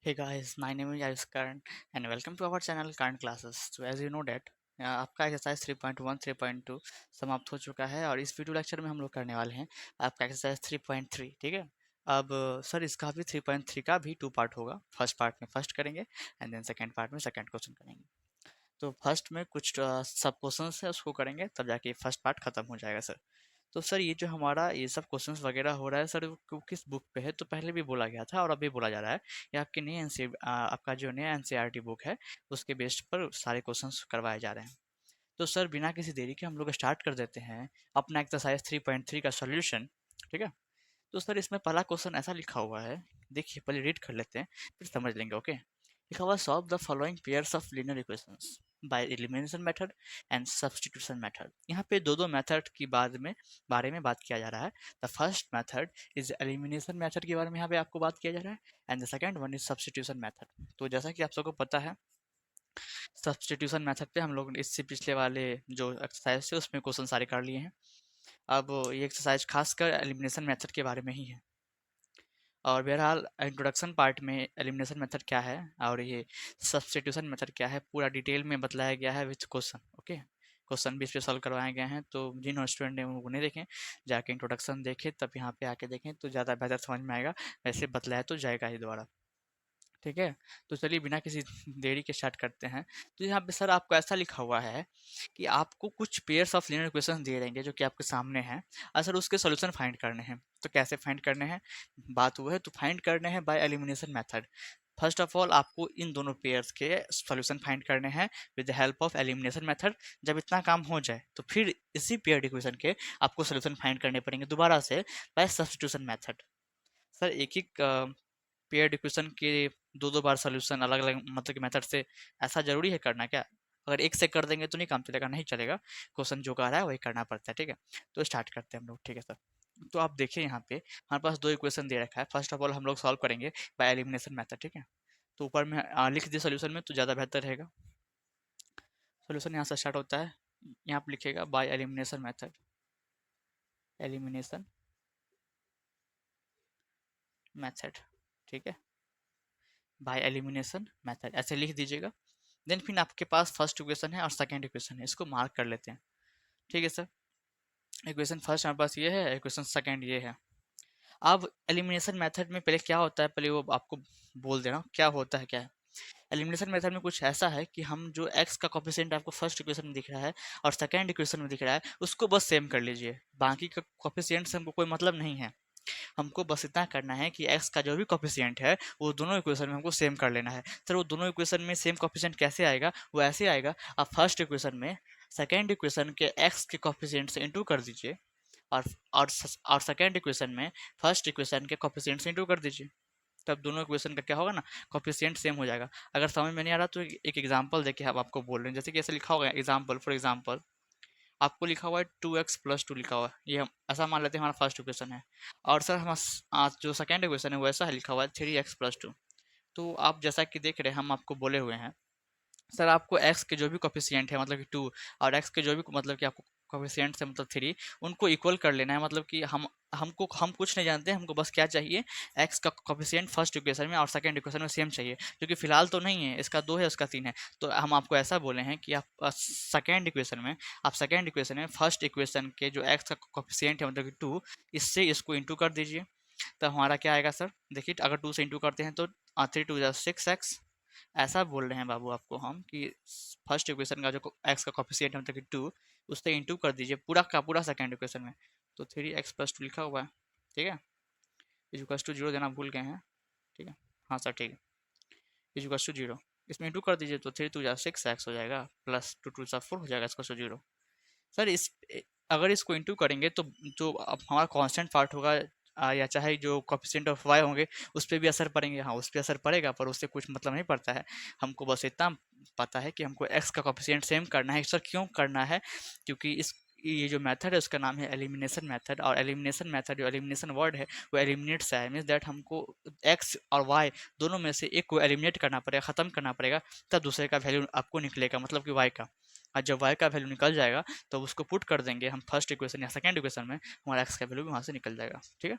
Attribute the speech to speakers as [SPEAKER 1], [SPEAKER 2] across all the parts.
[SPEAKER 1] Hey guys, my name is Ayush Karan and welcome to our channel Karan Classes. So as you know that आपका exercise 3.1 3.2 समाप्त हो चुका है और इस वीडियो लेक्चर में हम लोग करने वाले हैं आपका एक्सरसाइज 3.3। ठीक है। अब सर इसका भी 3.3 का भी 2 पार्ट होगा। फर्स्ट पार्ट में फर्स्ट करेंगे एंड देन सेकंड पार्ट में सेकंड क्वेश्चन करेंगे। तो फर्स्ट में कुछ सब क्वेश्चंस है उसको करेंगे तब जाके फर्स्ट पार्ट खत्म हो जाएगा सर। तो सर ये जो हमारा ये सब क्वेश्चंस वगैरह हो रहा है सर वो किस बुक पे है? तो पहले भी बोला गया था और अभी बोला जा रहा है ये आपकी नई आपका जो नया एनसीईआरटी बुक है उसके बेस्ड पर सारे क्वेश्चंस करवाए जा रहे हैं। तो सर बिना किसी देरी के हम लोग स्टार्ट कर देते हैं अपना एक्सरसाइज 3.3 का सॉल्यूशन। ठीक है। तो सर इसमें पहला क्वेश्चन ऐसा लिखा हुआ है, देखिए पहले रीड कर लेते हैं फिर समझ लेंगे। ओके, लिखा हुआ solve the following pairs of linear equations by elimination method and substitution method. यहाँ पे दो दो मेथड की बारे में बात किया जा रहा है। The first method is elimination method के बारे में यहाँ पे आपको बात किया जा रहा है and the second one is substitution method. तो जैसा कि आप सबको पता है सब्स्टिट्यूशन मेथड पे हम लोग इससे पिछले वाले जो एक्सरसाइज थे उसमें क्वेश्चन सारे कर लिए हैं। अब ये एक्सरसाइज खासकर एलिमिनेशन मेथड के बारे में ही है और बहरहाल इंट्रोडक्शन पार्ट में एलिमिनेशन मेथड क्या है और ये सब्स्टिट्यूशन मेथड क्या है पूरा डिटेल में बताया गया है विथ क्वेश्चन। ओके, क्वेश्चन भी इस पे सॉल्व करवाए गए हैं। तो जिन स्टूडेंट ने वो नहीं देखें जाके इंट्रोडक्शन देखें तब यहाँ पे आके देखें तो ज़्यादा बेहतर समझ में आएगा। वैसे बतलाया तो जाएगा ही दोबारा। ठीक है। तो चलिए बिना किसी देरी के स्टार्ट करते हैं। तो यहाँ पे सर आपको ऐसा लिखा हुआ है कि आपको कुछ पेयर्स ऑफ लीनियर इक्वेशन दिए रहेंगे जो कि आपके सामने हैं और सर उसके सॉल्यूशन फाइंड करने हैं। तो कैसे फाइंड करने हैं बात वो है, तो फाइंड करने हैं by elimination method. First of all आपको इन दोनों पेयर्स के सॉल्यूशन फाइंड करने हैं with the help of elimination method. जब इतना काम हो जाए तो फिर इसी पेयर्ड इक्वेशन के आपको सॉल्यूशन फाइंड करने पड़ेंगे दोबारा से बाय सब्स्टिट्यूशन मेथड। सर एक एक पेयर्ड इक्वेशन के दो दो बार सोल्यूशन अलग अलग मतलब कि मेथड से ऐसा जरूरी है करना क्या? अगर एक से कर देंगे तो नहीं काम चलेगा, नहीं चलेगा। क्वेश्चन जो कह रहा है वही करना पड़ता है। ठीक है। तो स्टार्ट करते हैं हम लोग। ठीक है सर। तो आप देखिए यहाँ पे हमारे पास दो इक्वेशन दे रखा है। फर्स्ट ऑफ ऑल हम लोग सॉल्व करेंगे बाय एलिमिनेशन मेथड। ठीक है। तो ऊपर में लिख दिए सोल्यूशन में तो ज़्यादा बेहतर रहेगा। सोल्यूशन यहाँ से स्टार्ट होता है, यहाँ पे लिखेगा by elimination method. Elimination method. ठीक है, बाय एलिमिनेशन मेथड ऐसे लिख दीजिएगा। देन फिर आपके पास फर्स्ट इक्वेशन है और सेकंड इक्वेशन है, इसको मार्क कर लेते हैं। ठीक है सर। इक्वेशन फर्स्ट हमारे पास ये है, इक्वेशन सेकंड ये है। अब एलिमिनेशन मेथड में पहले क्या होता है, पहले वो आपको बोल दे रहा हूँ क्या होता है क्या है। एलिमिनेशन मेथड में कुछ ऐसा है कि हम जो x का कोफिशिएंट आपको फर्स्ट इक्वेशन में दिख रहा है और सेकंड इक्वेशन में दिख रहा है उसको बस सेम कर लीजिए, बाकी का कोफिशिएंट से हमको कोई मतलब नहीं है। हमको बस इतना करना है कि x का जो भी कोफिशिएंट है वो दोनों इक्वेशन में हमको सेम कर लेना है। सर वो दोनों इक्वेशन में सेम कोफिशिएंट कैसे आएगा? वो ऐसे आएगा, आप फर्स्ट इक्वेशन में सेकेंड इक्वेशन के x के कोफिशिएंट से इंटू कर दीजिए और और सेकेंड इक्वेशन में फर्स्ट इक्वेशन के कोफिशिएंट से इंटू कर दीजिए। तब दोनों इक्वेशन का क्या होगा ना, कोफिशिएंट सेम हो जाएगा। अगर समझ में नहीं आ रहा तो एक एग्जांपल देखिए, हम आपको बोल रहे हैं जैसे कि ऐसे लिखा होगा एग्जांपल। फॉर एग्जांपल आपको लिखा हुआ है 2x+2 लिखा हुआ है, ये हम ऐसा मान लेते हैं हमारा फर्स्ट इक्वेशन है। और सर हम आज जो सेकेंड इक्वेशन है वो ऐसा है, लिखा हुआ है 3x+2। तो आप जैसा कि देख रहे हैं हम आपको बोले हुए हैं सर आपको x के जो भी कोफिशिएंट है मतलब कि 2 और x के जो भी मतलब कि आपको कोफिशिएंट है मतलब 3 उनको इक्वल कर लेना है। मतलब कि हम कुछ नहीं जानते, हमको बस क्या चाहिए, x का कोफिशिएंट फर्स्ट इक्वेशन में और सेकंड इक्वेशन में सेम चाहिए, जो कि फिलहाल तो नहीं है, इसका 2 है उसका 3 है। तो हम आपको ऐसा बोले हैं कि आप सेकंड इक्वेशन में फर्स्ट इक्वेशन के जो x का कोफिशिएंट है मतलब कि 2, इससे इसको इंटू कर दीजिए। तो हमारा क्या आएगा सर, देखिए अगर 2 से इंटू करते हैं तो 3×2=6x। ऐसा बोल रहे हैं बाबू आपको हम कि फर्स्ट इक्वेशन का जो x का कोफिशिएंट है मतलब कि 2, उससे इंटू कर दीजिए पूरा का पूरा सेकंड इक्वेशन में। तो 3x+2 लिखा हुआ है। ठीक है, इक्वल्स टू 0 देना भूल गए हैं। ठीक है, हाँ सर ठीक है, इक्वल्स टू 0 इसमें इंटू कर दीजिए तो 3×2=6x हो जाएगा प्लस 2×2=4 हो जाएगा इसका 0। सर इस अगर इसको इंटू करेंगे तो जो हमारा कांस्टेंट पार्ट होगा या चाहे जो कोफिशिएंट ऑफ y होंगे उस पर भी असर पड़ेंगे। हाँ उस पर असर पड़ेगा पर उससे कुछ मतलब नहीं पड़ता है। हमको बस इतना पता है कि हमको x का कोफिशिएंट सेम करना है। सर क्यों करना है? क्योंकि इस ये जो मेथड है उसका नाम है एलिमिनेशन मेथड, और एलिमिनेशन मेथड जो एलिमिनेशन वर्ड है वो एलिमिनेट से है। मीन्स दैट हमको x और y दोनों में से एक को एलिमिनेट करना पड़ेगा, ख़त्म करना पड़ेगा, तब दूसरे का वैल्यू आपको निकलेगा मतलब कि y का। और जब y का वैल्यू निकल जाएगा तो उसको पुट कर देंगे हम फर्स्ट इक्वेशन या सेकंड इक्वेशन में, हमारा x का वैल्यू भी वहाँ से निकल जाएगा। ठीक है।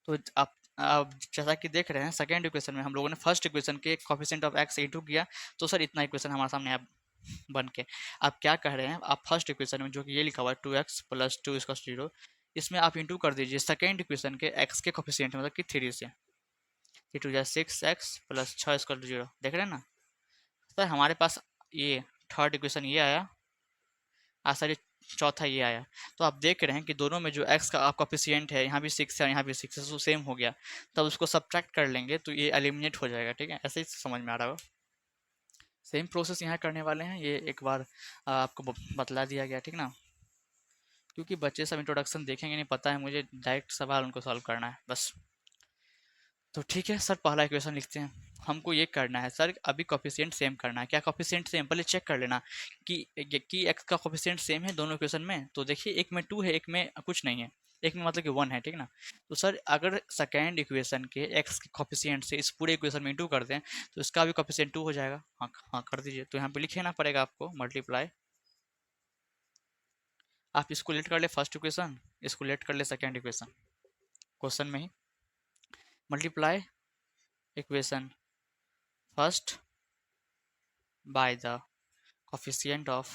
[SPEAKER 1] तो आप अब जैसा कि देख रहे हैं सेकेंड इक्वेशन में हम लोगों ने फर्स्ट इक्वेशन के कोफिशिएंट ऑफ एक्स इंटू किया, तो सर इतना इक्वेशन हमारे सामने अब बन के आप क्या कह रहे हैं, आप फर्स्ट इक्वेशन में जो कि ये लिखा हुआ है 2x प्लस 2 इसका 0, इसमें आप इंटू कर दीजिए सेकेंड इक्वेशन के x के कोफिशिएंट मतलब कि 3 से, 3 2 6x प्लस 6 इसका 0, देख रहे हैं ना सर हमारे पास ये थर्ड इक्वेशन ये आया, सर ये चौथा ये आया। तो आप देख रहे हैं कि दोनों में जो x का आपका कोफिशिएंट है, यहाँ भी 6 है यहाँ भी 6 है, तो सेम हो गया, तब उसको सब्ट्रैक्ट कर लेंगे तो ये एलिमिनेट हो जाएगा। ठीक है, ऐसे ही समझ में आ रहा होगा। सेम प्रोसेस यहाँ करने वाले हैं, ये एक बार आपको बतला दिया गया, ठीक ना, क्योंकि बच्चे सब इंट्रोडक्शन देखेंगे नहीं, पता है मुझे डायरेक्ट सवाल उनको सॉल्व करना है बस। तो ठीक है सर, पहला इक्वेशन लिखते हैं। हमको ये करना है सर, अभी कोफिशिएंट सेम करना है। क्या कोफिशिएंट सेम, पहले चेक कर लेना कि एक्स का कोफिशिएंट सेम है दोनों इक्वेशन में। तो देखिए एक में 2 है, एक में कुछ नहीं है, एक में मतलब कि 1 है, ठीक ना। तो सर अगर सेकेंड इक्वेशन के एक्स के कोफिशिएंट से इस पूरे इक्वेशन में इंटू कर दें तो इसका भी कोफिशिएंट 2 हो जाएगा। हाँ हाँ कर दीजिए। तो यहाँ पे लिखना पड़ेगा आपको मल्टीप्लाई, आप इसको लेट कर ले फर्स्ट इक्वेशन, इसको लेट कर ले सेकेंड इक्वेशन, क्वेश्चन में ही multiply equation first by the coefficient of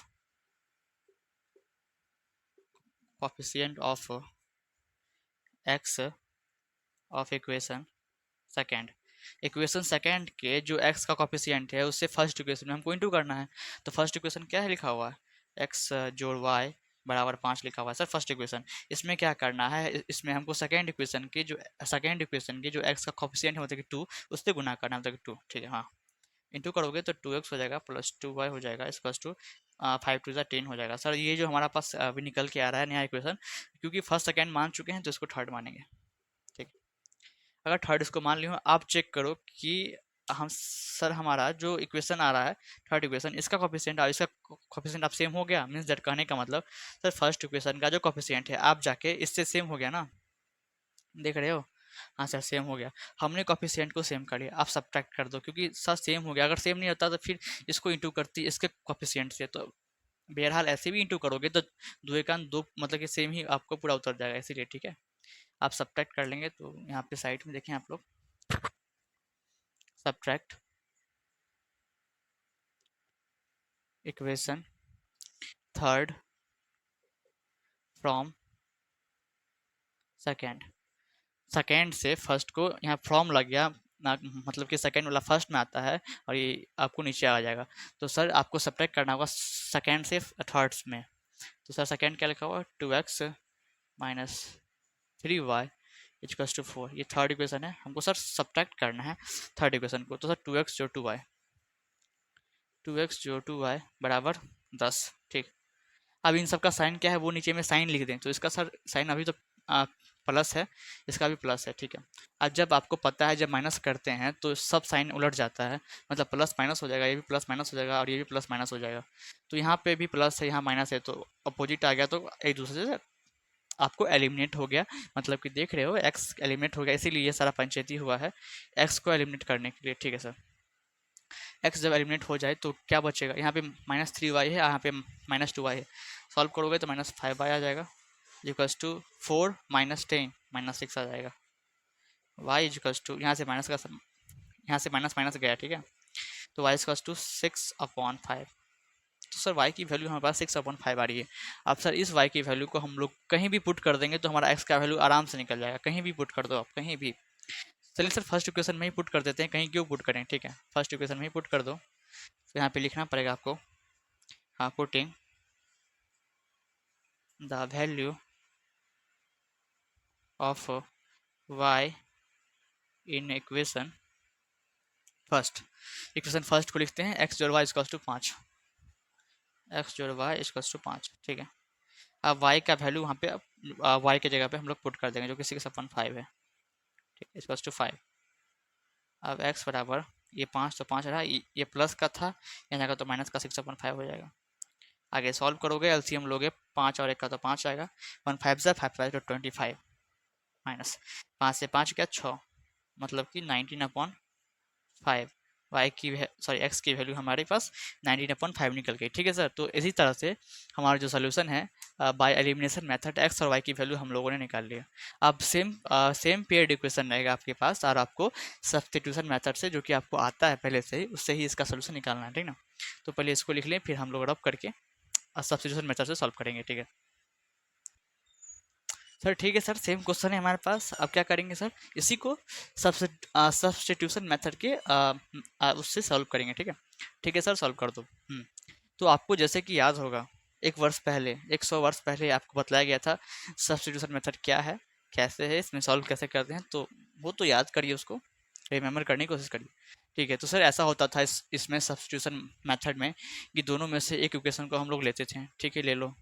[SPEAKER 1] x of equation second. Equation second के जो x का कोफिशिएंट है उससे फर्स्ट इक्वेशन में हमको इंटू करना है। तो फर्स्ट इक्वेशन क्या है लिखा हुआ है, x जोड़ y बराबर 5 लिखा हुआ है सर फर्स्ट इक्वेशन। इसमें क्या करना है, इसमें हमको सेकेंड इक्वेशन की जो x का कोफिशिएंट है मतलब कि 2, उससे गुना करना है मतलब कि 2। ठीक है, हाँ इंटू करोगे तो 2x हो जाएगा प्लस 2y हो जाएगा इसका 2, 5 2 10 हो जाएगा। सर ये जो हमारा पास अभी निकल के आ रहा है नया इक्वेशन, क्योंकि फर्स्ट सेकेंड मान चुके हैं तो इसको थर्ड मानेंगे। ठीक, अगर थर्ड इसको मान ली हो, आप चेक करो कि हम सर हमारा जो इक्वेशन आ रहा है थर्ड इक्वेशन, इसका कोफिशिएंट और इसका कोफिशिएंट आप सेम हो गया, मीन्स दैट कहने का मतलब सर फर्स्ट इक्वेशन का जो कोफिशिएंट है आप जाके इससे सेम हो गया ना, देख रहे हो। हाँ सर सेम हो गया, हमने कोफिशिएंट को सेम कर लिया, आप सब्ट्रैक्ट कर दो क्योंकि सर सेम हो गया। अगर सेम नहीं होता तो फिर इसको इंटू करती इसके कोफिशिएंट से, तो बहरहाल ऐसे भी इंटू करोगे तो दो एकांत दो मतलब कि सेम ही आपको पूरा उतर जाएगा, इसीलिए ठीक है आप सब्ट्रैक्ट कर लेंगे। तो यहाँ पे साइड में देखें आप लोग, subtract equation third from second, second से फर्स्ट को यहाँ फ्रॉम लग गया ना, मतलब कि सेकेंड वाला फर्स्ट में आता है और ये आपको नीचे आ जाएगा। तो सर आपको सब्ट्रैक्ट करना होगा सेकेंड से थर्ड्स में। तो सर सेकेंड क्या लिखा हुआ, 2x minus 3y equals to 4, ये थर्ड इक्वेशन है, हमको सर सब्ट्रैक्ट करना है थर्ड इक्वेशन को। तो सर 2x जो 2y, 2x जो 2y बराबर 10। ठीक, अब इन सब का साइन क्या है वो नीचे में साइन लिख दें। तो इसका सर साइन अभी तो प्लस है, इसका भी प्लस है, ठीक है। अब जब आपको पता है जब माइनस करते हैं तो सब साइन उलट जाता है, मतलब प्लस माइनस हो जाएगा, ये भी प्लस माइनस हो जाएगा और ये भी प्लस माइनस हो जाएगा। तो यहाँ पे भी प्लस है यहाँ माइनस है, तो अपोजिट आ गया तो एक दूसरे से आपको एलिमिनेट हो गया। मतलब कि देख रहे हो एक्स एलिमिनेट हो गया, इसीलिए ये सारा पंचायती हुआ है एक्स को एलिमिनेट करने के लिए। ठीक है सर, एक्स जब एलिमिनेट हो जाए तो क्या बचेगा, यहाँ पे -3y है, यहाँ पे -2y है, सॉल्व करोगे तो -5y आ जाएगा इक्वल्स टू 4 -10 -6 आ जाएगा। y इक्वल्स टू यहाँ से माइनस माइनस गया, ठीक है, तो y इक्वल्स टू 6/5। तो सर y की वैल्यू हमारे पास 6/5 आ रही है। अब सर इस y की वैल्यू को हम लोग कहीं भी पुट कर देंगे तो हमारा x का वैल्यू आराम से निकल जाएगा, कहीं भी पुट कर दो आप, कहीं भी। चलिए सर फर्स्ट इक्वेशन में ही पुट कर देते हैं, कहीं क्यों पुट करें, ठीक है फर्स्ट इक्वेशन में ही पुट कर दो। तो यहाँ पे लिखना पड़ेगा आपको, हाँ putting the value of y in equation first, equation first को लिखते हैं x जोड़ y इक्वल्स टू 5, x जोड़ y इक्वल्स टू 5। ठीक है, अब y का वैल्यू वहाँ पे y के जगह पे हम लोग पुट कर देंगे जो कि 6/5 है, ठीक है इक्वल्स टू 5। अब x बराबर ये 5 तो 5 रहा, ये प्लस का था, यहाँ जाएगा तो माइनस का 6/5 हो जाएगा। आगे सॉल्व करोगे एलसीएम लोगे, 5 और 1 का तो 5 आएगा, 1 5 से 5 5 तो 25 माइनस 5 से 5 क्या 6, मतलब कि 19/5 वाई की सॉरी एक्स की वैल्यू हमारे पास 19/5 निकल गई। ठीक है सर, तो इसी तरह से हमारा जो सोल्यूशन है बाय एलिमिनेशन मेथड एक्स और वाई की वैल्यू हम लोगों ने निकाल लिया। अब सेम पेयर्ड इक्वेशन रहेगा आपके पास, और आपको सब्स्टिट्यूशन मेथड से, जो कि आपको आता है पहले से ही, उससे ही इसका सोल्यूशन निकालना है, ठीक ना। तो पहले इसको लिख लें, फिर हम लोग रब करके सब्स्टिट्यूशन मेथड से सॉल्व करेंगे, ठीक है सर। ठीक है सर, सेम क्वेश्चन है हमारे पास। अब क्या करेंगे सर, इसी को सब्स्टिट्यूशन मेथड के उससे सॉल्व करेंगे, ठीक है। ठीक है सर, सॉल्व कर दो। तो आपको जैसे कि याद होगा, 1 वर्ष पहले, 100 वर्ष पहले आपको बताया गया था सब्स्टिट्यूशन मेथड क्या है, कैसे है, इसमें सॉल्व कैसे करते हैं। तो वो तो याद करिए, उसको रिमेम्बर करने की कोशिश करिए। ठीक है, तो सर ऐसा होता था इसमें सब्स्टिट्यूशन मेथड में कि दोनों में से एक इक्वेशन को हम लोग लेते थे। ठीक है, ले लो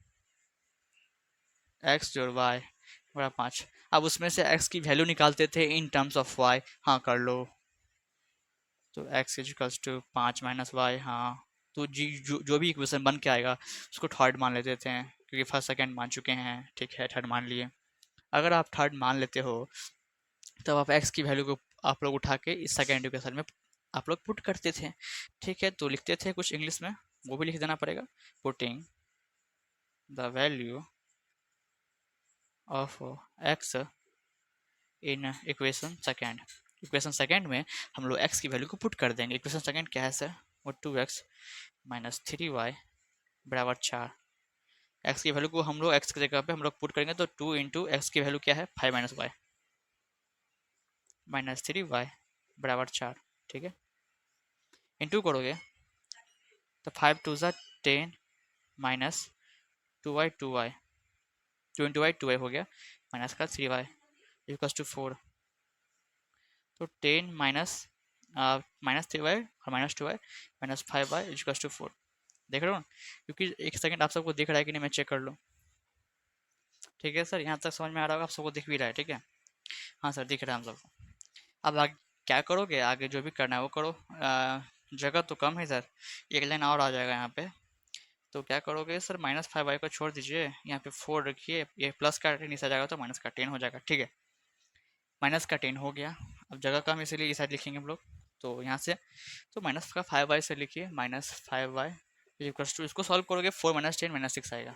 [SPEAKER 1] एक्स जोड़ वाई बड़ा 5। अब उसमें से एक्स की वैल्यू निकालते थे इन टर्म्स ऑफ वाई। हाँ कर लो, तो एक्स इजिकल्स टू 5 - वाई। हाँ, तो जो भी इक्वेशन बन के आएगा उसको थर्ड मान लेते थे, क्योंकि फर्स्ट सेकंड मान चुके हैं। ठीक है, थर्ड मान लिए। अगर आप थर्ड मान लेते हो तब आप एक्स की वैल्यू को आप लोग उठा के इस सेकेंड इक्वेशन में आप लोग पुट करते थे। ठीक है, तो लिखते थे कुछ इंग्लिश में, वो भी लिख देना पड़ेगा। Putting the value of x in equation second. Equation second में हम लोग एक्स की वैल्यू को पुट कर देंगे। इक्वेशन सेकेंड क्या है सर, वो 2x - 3y बराबर 4। एक्स की वैल्यू को हम लोग एक्स की जगह पे हम लोग पुट करेंगे, तो 2 × एक्स की वैल्यू क्या है, 5 - y -3y बराबर 4। ठीक है, इंटू करोगे तो 5 × 2 = 10 minus 2y 2y 2 × y 2y हो गया, माइनस का 3y इक्वल्स टू 4। तो 10 -3y और -2y -5y इक्वल्स टू 4। देख रहे हो, क्योंकि एक सेकंड आप सबको दिख रहा है कि नहीं, मैं चेक कर लूँ। ठीक है सर, यहाँ तक समझ में आ रहा होगा, आप सबको दिख भी रहा है। ठीक है, हाँ सर, दिख रहा है हम सबको। अब आगे क्या करोगे, आगे जो भी करना है वो करो। जगह तो कम है सर, एक लाइन और आ जाएगा यहाँ पे। तो क्या करोगे सर, -5y को छोड़ दीजिए, यहाँ पे 4 रखिए, ये प्लस का 10 इस आ जाएगा तो माइनस का 10 हो जाएगा। ठीक है, माइनस का 10 हो गया। अब जगह कम, इसीलिए इस साइड लिखेंगे हम लोग। तो यहाँ से तो माइनस का 5y से लिखिए, -5y इक्वल्स टू, इसको सॉल्व करोगे 4 - 10 - 6 आएगा।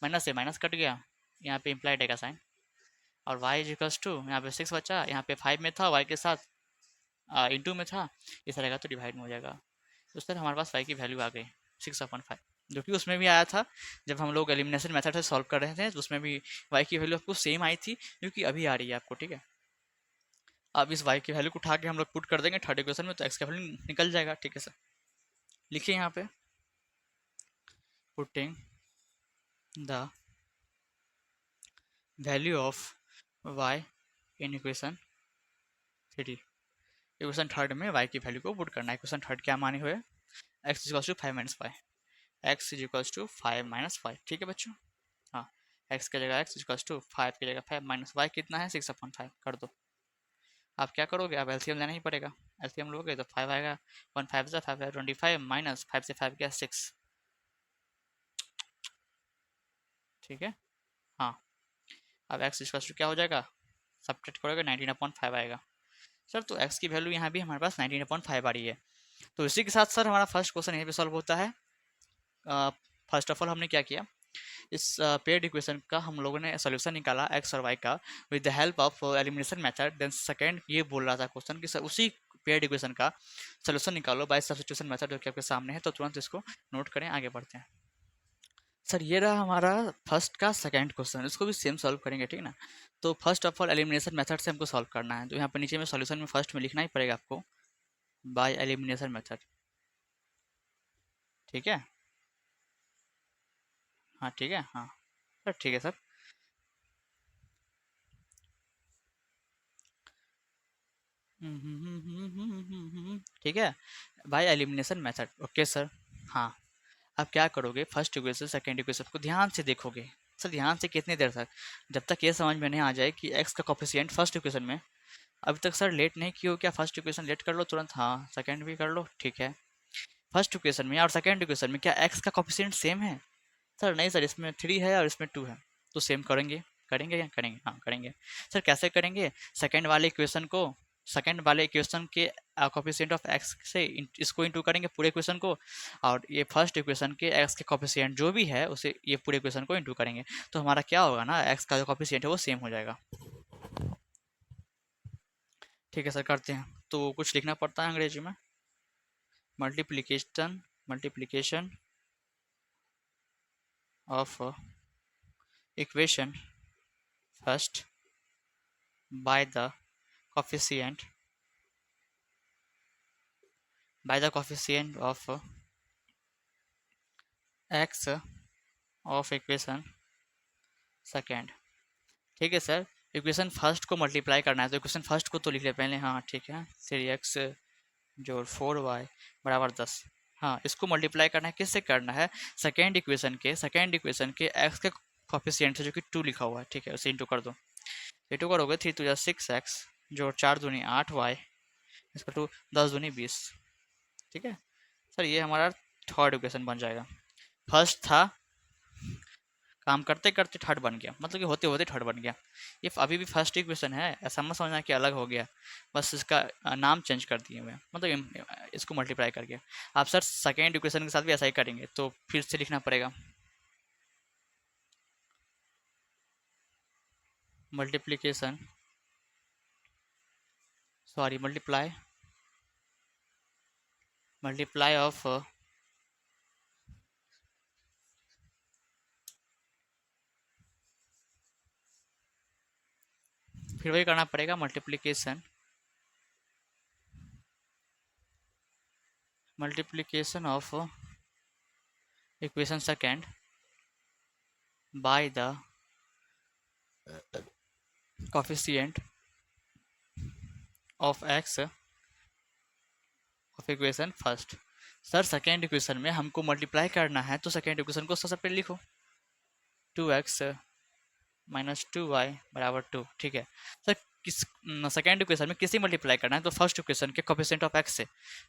[SPEAKER 1] माइनस से माइनस कट गया, यहाँ पे इम्प्लाइड आएगा साइन, और y इक्वल्स टू, यहाँ पे 6 बचा, यहाँ पे 5 में था y के साथ, इंटू में था, इस रहेगा तो डिवाइड में हो जाएगा। तो उस तरह हमारे पास y की वैल्यू आ गई 6/5, जो कि उसमें भी आया था जब हम लोग एलिमिनेशन मेथड से सॉल्व कर रहे थे, तो उसमें भी y की वैल्यू आपको सेम आई थी, जो कि अभी आ रही है आपको। ठीक है, अब इस y की वैल्यू को उठा के हम लोग पुट कर देंगे थर्ड इक्वेशन में, तो x का वैल्यू निकल जाएगा। ठीक है सर, लिखिए यहाँ पे, putting the value of y in equation 3। Equation third में y की वैल्यू को पुट करना है। इक्वेशन थर्ड क्या माने हुए, x equals to 5 - 5, x equals to 5 - 5। ठीक है बच्चों, हाँ, x की जगह x इक्वल्स टू 5 की जगह 5 माइनस y कितना है, 6/5 कर दो। आप क्या करोगे, अब एलसीएम लेना ही पड़ेगा। एलसीएम लोगे तो 5 आएगा, 1 5 से 5 25 माइनस 5 से 5 क्या 6। ठीक है, हाँ, अब x इक्वल्स टू क्या हो जाएगा, सब्ट्रैक्ट करोगे 19/5 आएगा। सर तो x की वैल्यू यहाँ भी हमारे पास 19/5 आ रही है। तो इसी के साथ सर हमारा फर्स्ट क्वेश्चन यहीं पे सॉल्व होता है। फर्स्ट ऑफ ऑल हमने क्या किया, इस पेयर्ड इक्वेशन का हम लोगों ने सोल्यूशन निकाला एक्स और वाई का with the help of elimination method. Then second ये बोल रहा था क्वेश्चन कि सर उसी पेयर्ड इक्वेशन का सोल्यूशन निकालो बाय सब्स्टिट्यूशन मेथड, जो कि आपके सामने है। तो तुरंत इसको नोट करें, आगे बढ़ते हैं। सर ये रहा हमारा फर्स्ट का सेकंड क्वेश्चन, इसको भी सेम सॉल्व करेंगे, ठीक ना। तो first of all elimination method से हमको सॉल्व करना है, तो यहाँ पर नीचे में सॉल्यूशन में फर्स्ट में लिखना ही पड़ेगा आपको बाय एलिमिनेशन मेथड। ठीक है, हाँ ठीक है, हाँ सर ठीक है सर। ठीक है, by elimination method, okay sir. हाँ, अब क्या करोगे, फर्स्ट इक्वेशन सेकंड इक्वेशन को ध्यान से देखोगे। सर ध्यान से कितनी देर तक, जब तक ये समझ में नहीं आ जाए कि एक्स का कोफिशिएंट फर्स्ट इक्वेशन में, अभी तक सर लेट नहीं किए हो क्या, फर्स्ट इक्वेशन लेट कर लो तुरंत, हाँ सेकंड भी कर लो, ठीक है। फर्स्ट इक्वेशन में और सेकंड इक्वेशन में क्या एक्स का कोफिशिएंट सेम है, सर नहीं सर, इसमें 3 है और इसमें 2 है, तो सेम करेंगे, करेंगे या करेंगे, हाँ करेंगे। सर कैसे करेंगे, सेकंड वाले इक्वेशन को सेकंड वाले इक्वेशन के कोफिशिएंट ऑफ एक्स से इसको इंटू करेंगे पूरे इक्वेशन को, और ये फर्स्ट इक्वेशन के एक्स के कोफिशिएंट जो भी है उसे ये पूरे इक्वेशन को इंटू करेंगे, तो हमारा क्या होगा ना, एक्स का जो कोफिशिएंट है वो सेम हो जाएगा। ठीक है सर, करते हैं। तो कुछ लिखना पड़ता है अंग्रेजी में, multiplication multiplication of equation first by the coefficient of x of equation second. ठीक है सर, इक्वेशन फर्स्ट को मल्टीप्लाई करना है, तो इक्वेशन फर्स्ट को तो लिख ले पहले। हाँ ठीक है, 3x जोड़ 4y बराबर 10। हाँ, इसको मल्टीप्लाई करना है, किससे करना है, सेकेंड इक्वेशन के x के कोफिशिएंट से जो कि 2 लिखा हुआ है। ठीक है, उसे इंटू कर दो, इंटू करोगे 3 2 6x जोड़ 4 दूनी 8y इसका टू 10 दूनी 20। ठीक है सर, ये हमारा थर्ड इक्वेशन बन जाएगा। फर्स्ट था, काम करते करते थर्ड बन गया, मतलब कि होते होते थर्ड बन गया। ये अभी भी फर्स्ट इक्वेशन है, ऐसा मत समझना कि अलग हो गया, बस इसका नाम चेंज कर दिए हुए, मतलब इसको मल्टीप्लाई करके। आप सर सेकेंड इक्वेशन के साथ भी ऐसा ही करेंगे, तो फिर से लिखना पड़ेगा मल्टीप्लीकेशन सॉरी मल्टीप्लाई ऑफ फिर वही करना पड़ेगा, multiplication of equation second by the coefficient of x of equation first. Sir second equation में हमको मल्टीप्लाई करना है, तो सेकेंड इक्वेशन को सबसे पहले लिखो, 2x माइनस 2y बराबर 2। ठीक है सर, किस सेकेंड इक्वेशन में किसी मल्टीप्लाई करना है, तो फर्स्ट इक्वेशन के कोफिशिएंट ऑफ एक्स से,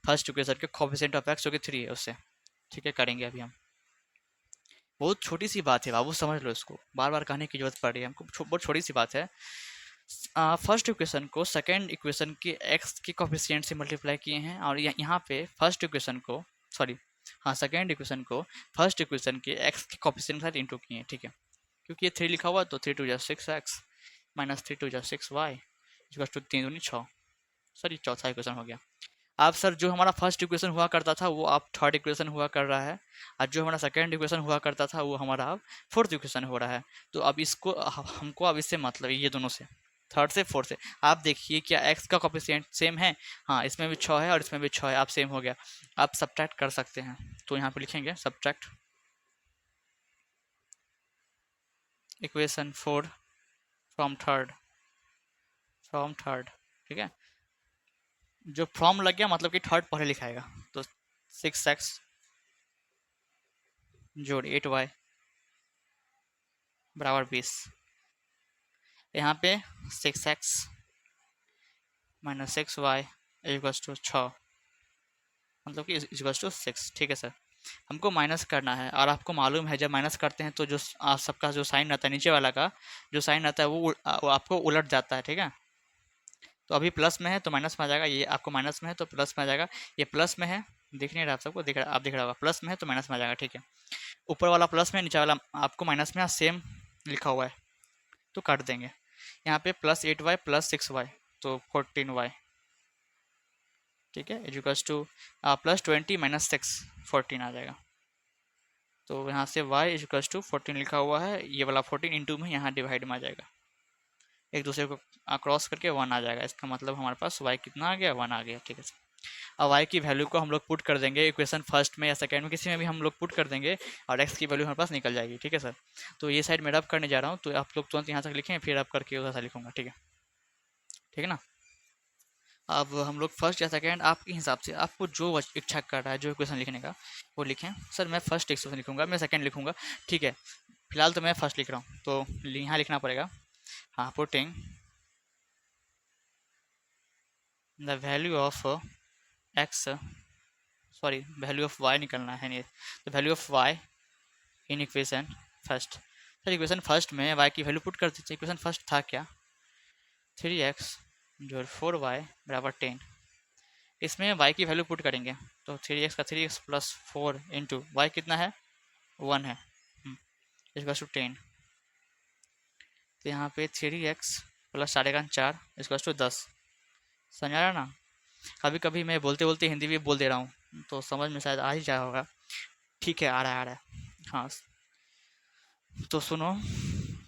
[SPEAKER 1] फर्स्ट इक्वेशन के कोफिशिएंट ऑफ एक्स जो कि 3 है उससे। ठीक है, करेंगे अभी हम। बहुत छोटी सी बात है बाबू, समझ लो इसको, बार बार कहने की जरूरत पड़ रही है हमको, बहुत छोटी सी बात है। फर्स्ट इक्वेशन को सेकेंड इक्वेशन के एक्स के कोफिशिएंट से मल्टीप्लाई किए हैं, और यहाँ पे फर्स्ट इक्वेशन को सॉरी हाँ सेकेंड इक्वेशन को फर्स्ट इक्वेशन के एक्स के कोफिशिएंट के साथ इंटू किए हैं। ठीक है, क्योंकि ये 3 लिखा हुआ, तो 3 2 जा 6x माइनस 3 2 जा 6y इक्वल टू 3 दूनी 6। सर ये चौथा इक्वेशन हो गया। अब सर जो हमारा फर्स्ट इक्वेशन हुआ करता था वो अब थर्ड इक्वेशन हुआ कर रहा है, और जो हमारा सेकेंड इक्वेशन हुआ करता था वो हमारा अब फोर्थ इक्वेशन हो रहा है। तो अब इसको हमको अब इससे मतलब ये दोनों से, थर्ड से फोर्थ से, आप देखिए क्या एक्स का कोफिशिएंट सेम है। हाँ, इसमें भी 6 है और इसमें भी 6 है, आप सेम हो गया। आप सब्ट्रैक्ट कर सकते हैं, तो यहाँ पे लिखेंगे सब्ट्रैक्ट इक्वेशन 4 फ्रॉम थर्ड। ठीक है, जो फ्रॉम लग गया मतलब कि थर्ड पहले लिखाएगा, तो 6x जोड़ 8y बराबर 20। यहाँ पे 6x minus 6y equals to 6, मतलब कि इक्वल्स टू 6। ठीक है सर, हमको माइनस करना है, और आपको मालूम है जब माइनस करते हैं तो जो सबका जो साइन आता है, नीचे वाला का जो साइन आता है वो आपको उलट जाता है। ठीक है, तो अभी प्लस में है तो माइनस में आ जाएगा, ये आपको माइनस में है तो प्लस में आ जाएगा, ये प्लस में है, दिख नहीं रहा आप सबको, दिख रहा, आप दिख रहा होगा, प्लस में है तो माइनस में आ जाएगा। ठीक है, ऊपर वाला प्लस में, नीचे वाला आपको माइनस में, सेम लिखा हुआ है तो काट देंगे। यहाँ पे प्लस 8y प्लस 6y तो 14y। ठीक है, इक्वल्स टू प्लस 20 माइनस 6 14 आ जाएगा। तो यहाँ से y इक्वल्स टू 14 लिखा हुआ है, ये वाला 14 इंटू में यहाँ डिवाइड में आ जाएगा, एक दूसरे को क्रॉस करके 1 आ जाएगा। इसका मतलब हमारे पास y कितना आ गया, 1 आ गया। ठीक है सर, अब y की वैल्यू को हम लोग पुट कर देंगे इक्वेशन फर्स्ट में या सेकेंड में, किसी में भी हम लोग पुट कर देंगे, और x की वैल्यू हमारे पास निकल जाएगी। ठीक है सर, तो ये साइड में रब करने जा रहा हूँ, तो आप लोग तुरंत यहाँ तक लिखें, फिर रब करके उधर से लिखूंगा। ठीक है, ठीक है ना। अब हम लोग फर्स्ट या सेकेंड आपके हिसाब से, आपको जो इच्छा कर रहा है जो इक्वेशन लिखने का वो लिखें। सर मैं फर्स्ट इक्वेशन लिखूंगा, मैं सेकेंड लिखूंगा। ठीक है, फिलहाल तो मैं फर्स्ट लिख रहा हूँ, तो यहाँ लिखना पड़ेगा, हाँ, putting the value of x sorry value of y निकलना है, नहीं the value of y in equation first. Sir equation first में वाई की वैल्यू पुट कर दीजिए। इक्वेशन फर्स्ट था क्या, 3x जो 4y बराबर 10। इसमें y की वैल्यू पुट करेंगे तो 3x का 3x प्लस 4 इंटू वाई कितना है 1 है इसका टू 10। तो यहाँ पे 3x प्लस 4 इसका टू 10। समझ आ रहा है ना। कभी कभी मैं बोलते बोलते हिंदी भी बोल दे रहा हूँ तो समझ में शायद आ ही जाया होगा। ठीक है, आ रहा है। हाँ तो सुनो,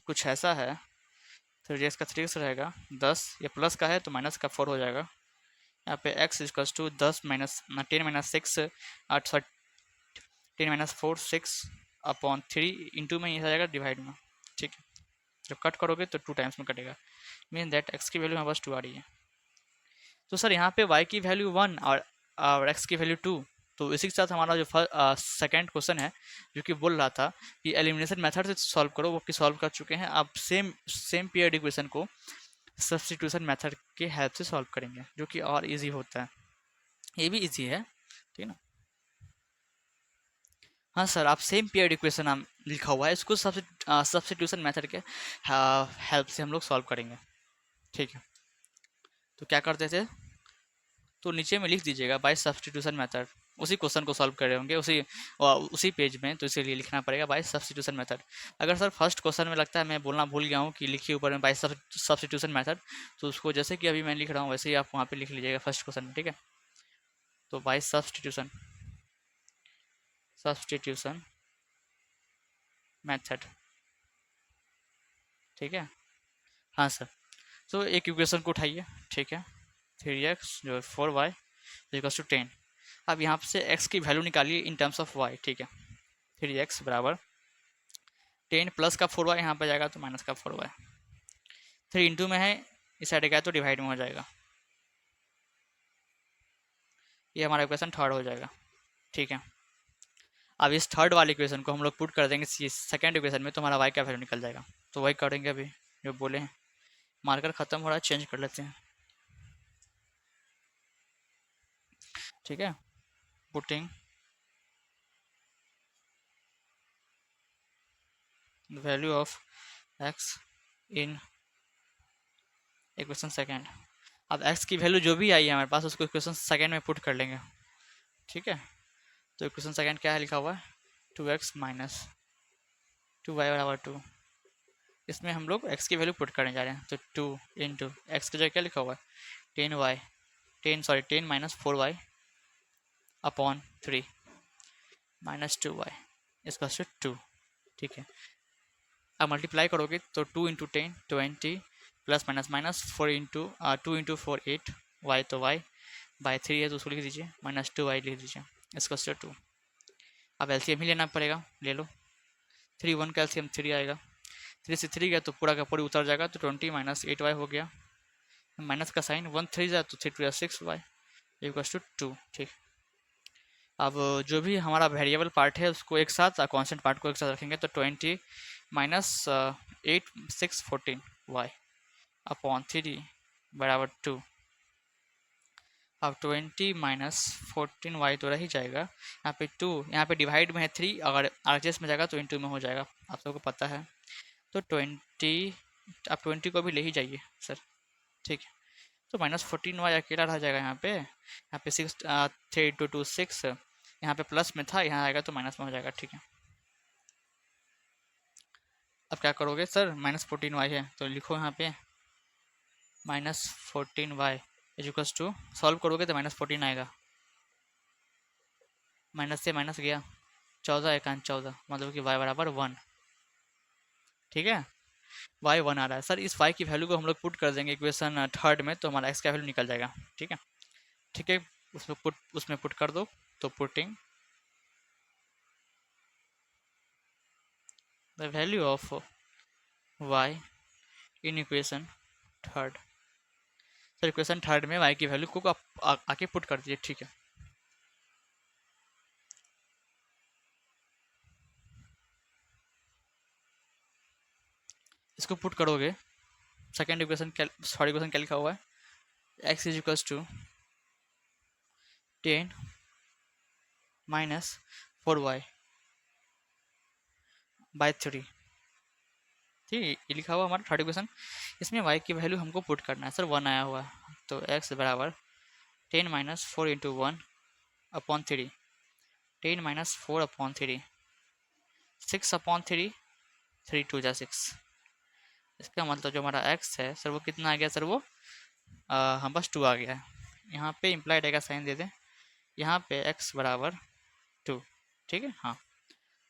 [SPEAKER 1] कुछ ऐसा है। 3x का 3x रहेगा 10, ये प्लस का है तो माइनस का 4 हो जाएगा। यहाँ पे x equals to 10 minus 10 minus 6 10 minus 4 6 upon 3 into में ये आ जाएगा डिवाइड में। ठीक है, जब कट करोगे तो 2 टाइम्स में कटेगा, मीन दैट x की वैल्यू हमारे पास 2 आ रही है। तो सर यहाँ पे y की वैल्यू 1 और x की वैल्यू 2। तो इसी के साथ हमारा जो सेकंड क्वेश्चन है जो कि बोल रहा था कि एलिमिनेशन मेथड से सॉल्व करो, वो कि सॉल्व कर चुके हैं। अब सेम पीरियड इक्वेशन को सब्स्टिट्यूशन मेथड के हेल्प से सॉल्व करेंगे जो कि और इजी होता है। ये भी इजी है, ठीक है ना। हाँ सर, आप सेम पीरियड इक्वेशन हम लिखा हुआ है, इसको सब्स्टिट्यूशन मेथड के हेल्प से हम लोग सॉल्व करेंगे। ठीक है, तो क्या करते थे, तो नीचे में लिख दीजिएगा बाय सब्स्टिट्यूशन मेथड। उसी क्वेश्चन को सॉल्व कर रहे होंगे उसी पेज में, तो इसीलिए लिखना पड़ेगा बाय सब्स्टिट्यूशन मेथड। अगर सर फर्स्ट क्वेश्चन में लगता है मैं बोलना भूल गया हूँ कि लिखिए ऊपर में बाय सब्स्टिट्यूशन मेथड, तो उसको जैसे कि अभी मैं लिख रहा हूँ वैसे ही आप वहाँ पे लिख लीजिएगा फर्स्ट क्वेश्चन में। ठीक है, तो बाय सब्स्टिट्यूशन मेथड। ठीक है, हाँ सर। तो एक इक्वेशन को उठाइए। ठीक है, 3x जो 4y इक्वल्स टू 10। अब यहाँ से x की वैल्यू निकालिए इन टर्म्स ऑफ y। ठीक है, 3x बराबर 10 प्लस का 4y यहाँ पर जाएगा तो माइनस का 4y। 3 इंटू में है, इस साइड गया तो डिवाइड में हो जाएगा। ये हमारा इक्वेशन थर्ड हो जाएगा। ठीक है, अब इस थर्ड वाले इक्वेशन को हम लोग पुट कर देंगे सेकेंड इक्वेशन में, तो हमारा y का वैल्यू निकल जाएगा। तो वही करेंगे अभी जो बोले हैं। मार्कर ख़त्म हो रहा है, चेंज कर लेते हैं। ठीक है, putting value of x in equation second. अब x की वैल्यू जो भी आई है हमारे पास उसको इक्वेशन सेकेंड में पुट कर लेंगे। ठीक है, तो इक्वेशन सेकेंड क्या है लिखा हुआ है 2x माइनस 2y बराबर 2। इसमें हम लोग x की वैल्यू पुट करने जा रहे हैं, तो 2 इंटू एक्स की जगह क्या लिखा हुआ है 10 minus 4y upon 3 minus 2y इसका से 2। ठीक है, अब मल्टीप्लाई करोगे तो 2 into 10 20 plus minus minus 4 into 2 into 4 8 y तो y बाय 3 है तो उसको लिख दीजिए माइनस 2y लिख दीजिए इसका से 2। अब एलसीएम ही लेना पड़ेगा, ले लो। 3 1 का एलसीएम 3 आएगा, 3 से 3 गया तो पूरा का पूरी उतर जाएगा, तो 20 माइनस 8y हो गया। माइनस का साइन 1 3 जाए तो 3 2 6y इक्वल्स टू 2। ठीक, अब जो भी हमारा वेरिएबल पार्ट है उसको एक साथ, कांस्टेंट पार्ट को एक साथ रखेंगे, तो 20 माइनस 8 6 14 y अपॉन 3 बराबर 2। अब 20 माइनस 14 y तो रह ही जाएगा, यहाँ पे 2, यहाँ पे डिवाइड में है 3, अगर आरएचएस में जाएगा तो इंटू में हो जाएगा, आप सबको पता है। तो 20, आप 20 को भी ले ही जाइए सर। ठीक है, तो माइनस 14y अकेला रह जाएगा यहाँ पे 6 3 2 2 6, यहाँ पे प्लस में था, यहाँ आएगा तो माइनस में हो जाएगा। ठीक है, अब क्या करोगे सर, -14y है तो लिखो यहाँ पे -14y इक्वल्स टू, सॉल्व करोगे तो -14 आएगा, माइनस से माइनस गया 14 एकान 14, मतलब कि y बराबर 1। ठीक है, y 1 आ रहा है सर। इस y की वैल्यू को हम लोग पुट कर देंगे इक्वेशन थर्ड में, तो हमारा x का वैल्यू निकल जाएगा। ठीक है, ठीक है, उसमें पुट कर दो, तो putting the value of y in equation third. Sir equation third में y की वैल्यू को आप आके पुट कर दीजिए। ठीक है, इसको पुट करोगे, सेकेंड इक्वेशन थर्ड इक्वेशन क्या लिखा हुआ है x is equals to 10 minus 4y by 3। ठीक है, ये लिखा हुआ हमारा थर्ड इक्वेशन। इसमें y की वैल्यू हमको पुट करना है सर, 1 आया हुआ है, तो x बराबर 10 माइनस 4 इंटू 1/3, 10 माइनस 4/3, 6/3, 3 2 जा 6। इसका मतलब जो हमारा x है सर वो कितना आ गया सर, वो हम बस 2 आ गया है। यहाँ पे इम्प्लाइड का साइन दे दें, यहाँ पे x बराबर 2, ठीक है। हाँ,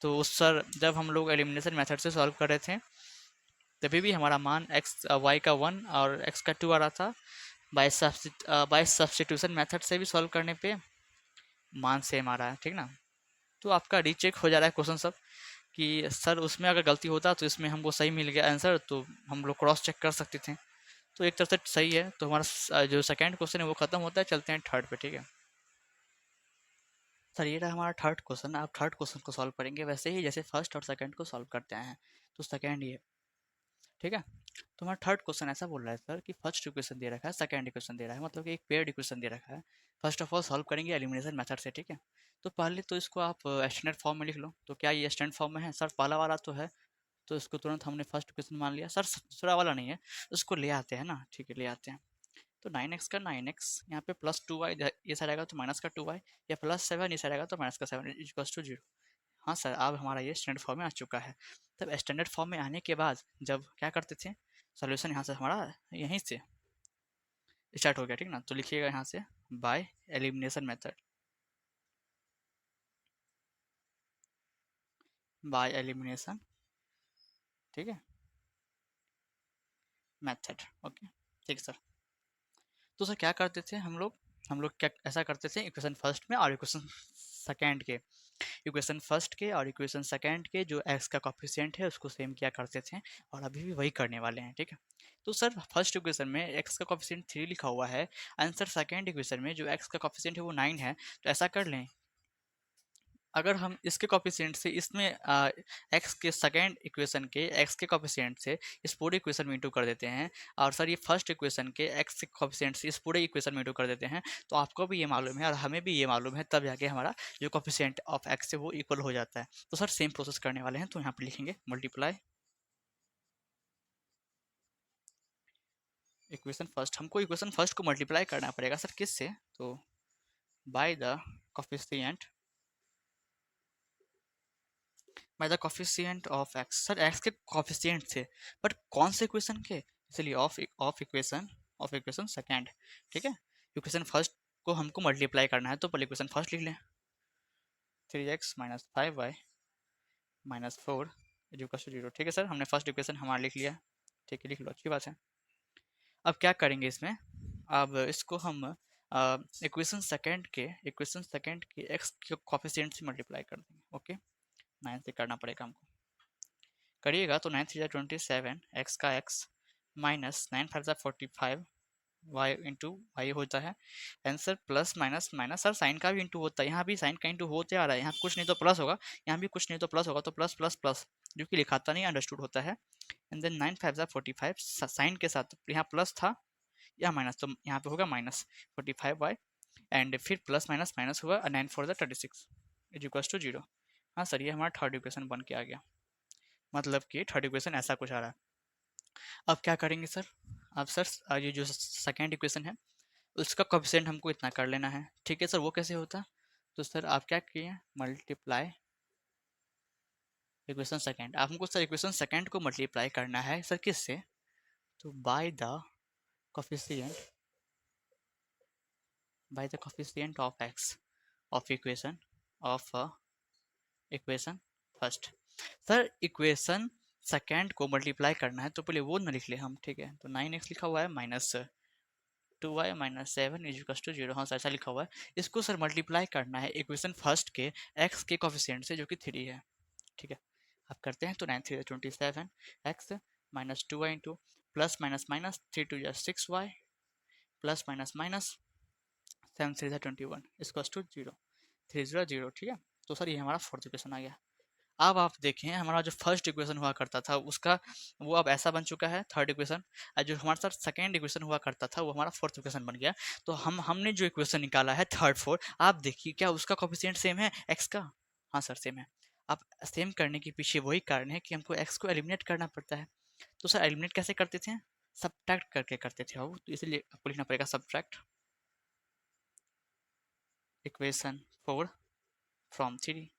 [SPEAKER 1] तो उस सर जब हम लोग एलिमिनेशन मेथड से सॉल्व कर रहे थे तभी भी हमारा मान y का 1 और x का 2 आ रहा था। बाय सब्स्टिट्यूशन मेथड से भी सॉल्व करने पे मान सेम आ रहा है, ठीक ना। तो आपका रीचेक हो जा रहा है क्वेश्चन सब कि सर उसमें अगर गलती होता तो इसमें हमको सही मिल गया आंसर, तो हम लोग क्रॉस चेक कर सकते थे। तो एक तरह से सही है। तो हमारा जो सेकंड क्वेश्चन है वो खत्म होता है, चलते हैं थर्ड पे, ठीक है। सर ये रहा हमारा थर्ड क्वेश्चन। आप थर्ड क्वेश्चन को सॉल्व करेंगे वैसे ही जैसे फर्स्ट और सेकंड को सॉल्व करते हैं। तो सेकंड ये, ठीक है। तो हमारा थर्ड क्वेश्चन ऐसा बोल रहा है सर कि फर्स्ट इक्वेशन दे रखा है, सेकंड इक्वेशन दे रहा है, मतलब कि एक पेयर्ड इक्वेशन दे रखा है। फर्स्ट ऑफ ऑल सॉल्व करेंगे एलिमिनेशन मेथड से, ठीक है। तो पहले तो इसको आप स्टैंडर्ड फॉर्म में लिख लो। तो क्या ये स्टैंडर्ड फॉर्म में है सर? पहला वाला तो है, तो इसको तुरंत हमने फर्स्ट इक्वेशन मान लिया। सर दूसरा वाला नहीं है, उसको ले आते हैं ना, ठीक है, ले आते हैं। तो 9x का 9x, यहाँ पे +2y, ये साइड आएगा तो माइनस का 2y, या +7 ये साइड आएगा तो माइनस का 7 इक्वल्स टू 0। हाँ सर, अब हमारा ये स्टैंडर्ड फॉर्म में आ चुका है। तब स्टैंडर्ड फॉर्म में आने के बाद जब क्या करते थे, सोल्यूशन यहाँ से हमारा यहीं से स्टार्ट हो गया, ठीक ना। तो लिखिएगा यहाँ से by elimination method, by elimination, ठीक है, मेथड। ओके, ठीक सर। तो सर क्या करते थे हम लोग क्या ऐसा करते थे इक्वेशन फर्स्ट में और इक्वेशन सेकेंड के, इक्वेशन फर्स्ट के और इक्वेशन सेकेंड के जो एक्स का कॉफिशिएंट है उसको सेम किया करते थे, और अभी भी वही करने वाले हैं, ठीक है। तो सर फर्स्ट इक्वेशन में एक्स का कॉफिशिएंट 3 लिखा हुआ है, आंसर सेकेंड इक्वेशन में जो एक्स का कॉफिशिएंट है वो 9 है। तो ऐसा कर लें, अगर हम इसके कॉफिशिएंट से इसमें एक्स के सेकेंड इक्वेशन के एक्स के कॉफिशिएंट से इस पूरे इक्वेशन में इंटू कर देते हैं, और सर ये फर्स्ट इक्वेशन के एक्स के कॉफिशिएंट से इस पूरे इक्वेशन में इंटू कर देते हैं, तो आपको भी ये मालूम है और हमें भी ये मालूम है, तब जाके हमारा जो कॉफिशिएंट ऑफ एक्स है वो इक्वल हो जाता है। तो सर सेम प्रोसेस करने वाले हैं, तो यहाँ पे लिखेंगे मल्टीप्लाई इक्वेशन फर्स्ट। हमको इक्वेशन फर्स्ट को मल्टीप्लाई करना पड़ेगा सर, किससे? तो by the coefficient, by the coefficient of x. Sir x के कोफिशिएंट थे, बट कौन से इक्वेशन के? इसलिए ऑफ इक्वेशन सेकेंड, ठीक है। इक्वेशन फर्स्ट को हमको मल्टीप्लाई करना है, तो पहले इक्वेशन फर्स्ट लिख लें, 3x minus 5y minus 4 equal to 0, ठीक है सर। हमने फर्स्ट इक्वेशन हमारा लिख लिया, ठीक है, लिख लो, अच्छी बात है। अब क्या करेंगे इसमें, अब इसको हम इक्वेशन सेकेंड के एक्स के कोफिशिएंट से मल्टीप्लाई कर देंगे। ओके, 9 से करना पड़ेगा हमको, करिएगा तो 9 3 27, एक्स का x minus 9 5 45, y into y होता है answer, plus minus minus. Sir sign का भी इंटू होता है, यहाँ भी साइन का इंटू होते आ रहा है, यहाँ कुछ नहीं तो प्लस होगा, यहाँ भी कुछ नहीं तो प्लस होगा, तो प्लस प्लस प्लस, जो कि लिखाता नहीं अंडरस्टूड होता है। एंड देन 9 5 45, साइन के साथ यहाँ प्लस था, यहाँ माइनस, तो यहाँ पे होगा माइनस 45y, एंड फिर प्लस माइनस माइनस हुआ, 9 4 36 इज इक्वल टू 0। हाँ सर, ये हमारा थर्ड इक्वेशन बन के आ गया, मतलब कि थर्ड इक्वेशन ऐसा कुछ आ रहा है। अब क्या करेंगे सर, अब सर ये जो सेकेंड इक्वेशन है उसका कोफिशिएंट हमको इतना कर लेना है, ठीक है सर। वो कैसे होता? तो सर आप क्या किए, मल्टीप्लाई इक्वेशन सेकेंड। आप हमको सर इक्वेशन सेकेंड को मल्टीप्लाई करना है सर, किससे? तो coefficient by the coefficient of x of equation first. Sir equation second को मल्टीप्लाई करना है तो पहले वो ना लिख ले हम, ठीक है। तो 9x लिखा हुआ है minus 2y minus 7 is equal to 0, हाँ सर ऐसा लिखा हुआ है। इसको सर मल्टीप्लाई करना है इक्वेशन फर्स्ट के x के कोफिशिएंट से जो कि 3 है, ठीक है। आप करते हैं तो 9 3 27, x minus 2y into plus minus minus 3 2 6y plus minus minus 7 3 21 इसको टू 0 3 0 0, ठीक है। तो सर ये हमारा फोर्थ इक्वेशन आ गया। अब आप देखें हमारा जो फर्स्ट इक्वेशन हुआ करता था उसका वो अब ऐसा बन चुका है थर्ड इक्वेशन, और जो हमारे साथ सेकेंड इक्वेशन हुआ करता था वो हमारा फोर्थ इक्वेशन बन गया। तो हमने जो इक्वेशन निकाला है थर्ड फोर्थ, आप देखिए क्या उसका कोफिशिएंट सेम है एक्स का? हाँ सर सेम है। अब सेम करने के पीछे वही कारण है कि हमको एक्स को एलिमिनेट करना पड़ता है। तो सर एलिमिनेट कैसे करते थे? सब्ट्रैक्ट करके करते थे वो, तो इसलिए आपको लिखना पड़ेगा सब्ट्रैक्ट इक्वेशन 4 फ्रॉम थ्री।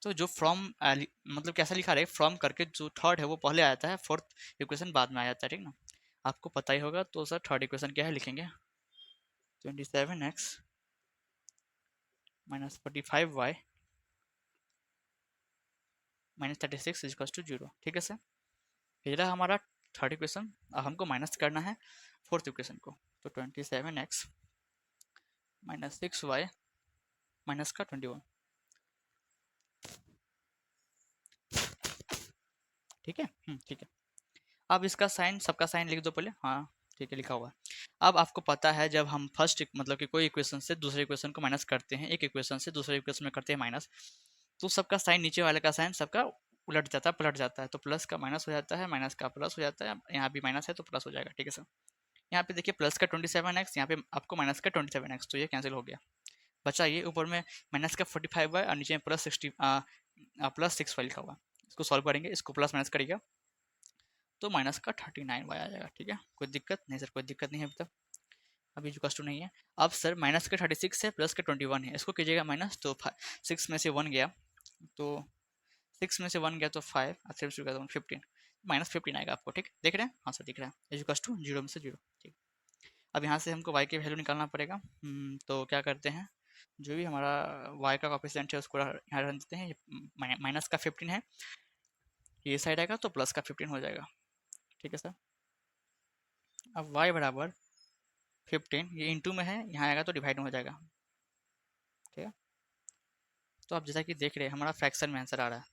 [SPEAKER 1] तो जो फ्रॉम मतलब कैसा लिखा रहे, फ्रॉम करके जो थर्ड है वो पहले आ जाता है, फोर्थ इक्वेशन बाद में आ जाता है, ठीक ना। आपको पता ही होगा। तो सर थर्ड इक्वेशन क्या है, लिखेंगे 27x minus 45y minus 36 is to 0। ठीक है सर, ये रहा हमारा थर्ड इक्वेशन। अब हमको माइनस करना है फोर्थ इक्वेशन को। तो 27x माइनस 6y माइनस का 21। ठीक है, ठीक है। अब इसका साइन, सबका साइन लिख दो पहले। हाँ ठीक है, लिखा हुआ है। अब आपको पता है जब हम फर्स्ट मतलब कि कोई इक्वेशन से दूसरे इक्वेशन को माइनस करते हैं, एक इक्वेशन से दूसरे इक्वेशन में करते हैं माइनस, तो सबका साइन, नीचे वाले का साइन सबका उलट जाता है, पलट जाता है। तो प्लस का माइनस हो जाता है, माइनस का प्लस हो जाता है। यहाँ भी माइनस है तो प्लस हो जाएगा। ठीक है सर, यहाँ पे देखिए प्लस का 27x, यहाँ पे आपको माइनस का 27x, तो ये कैंसिल हो गया। बचा ये ऊपर में माइनस का 45y और नीचे में प्लस 60 प्लस 6y लिखा हुआ। इसको सॉल्व करेंगे, इसको प्लस माइनस करेगा तो माइनस का 39y आ जाएगा। ठीक है, कोई दिक्कत नहीं सर, कोई दिक्कत नहीं है अभी तक, अभी जो कष्ट नहीं है। अब सर माइनस का 36 है, प्लस का 21 है, इसको कीजिएगा माइनस। तो 6 में से 1 गया, तो 6 में से 1 गया तो 5 और 3 से गया तो 15, माइनस 15 आएगा आपको। ठीक, देख रहे हैं? हाँ सर दिख रहा है, इज टू 0 में से 0। ठीक, अब यहाँ से हमको y की वैल्यू निकालना पड़ेगा। तो क्या करते हैं, जो भी हमारा y का कोफिशिएंट है उसको यहाँ रख देते हैं। ये माइनस का 15 है, ये साइड आएगा तो प्लस का 15 हो जाएगा। ठीक है सर, अब y बराबर 15, ये इंटू में है, यहाँ आएगा तो डिवाइड में हो जाएगा। ठीक है, तो आप जैसा कि देख रहे हैं हमारा फ्रैक्शन में आंसर आ रहा है।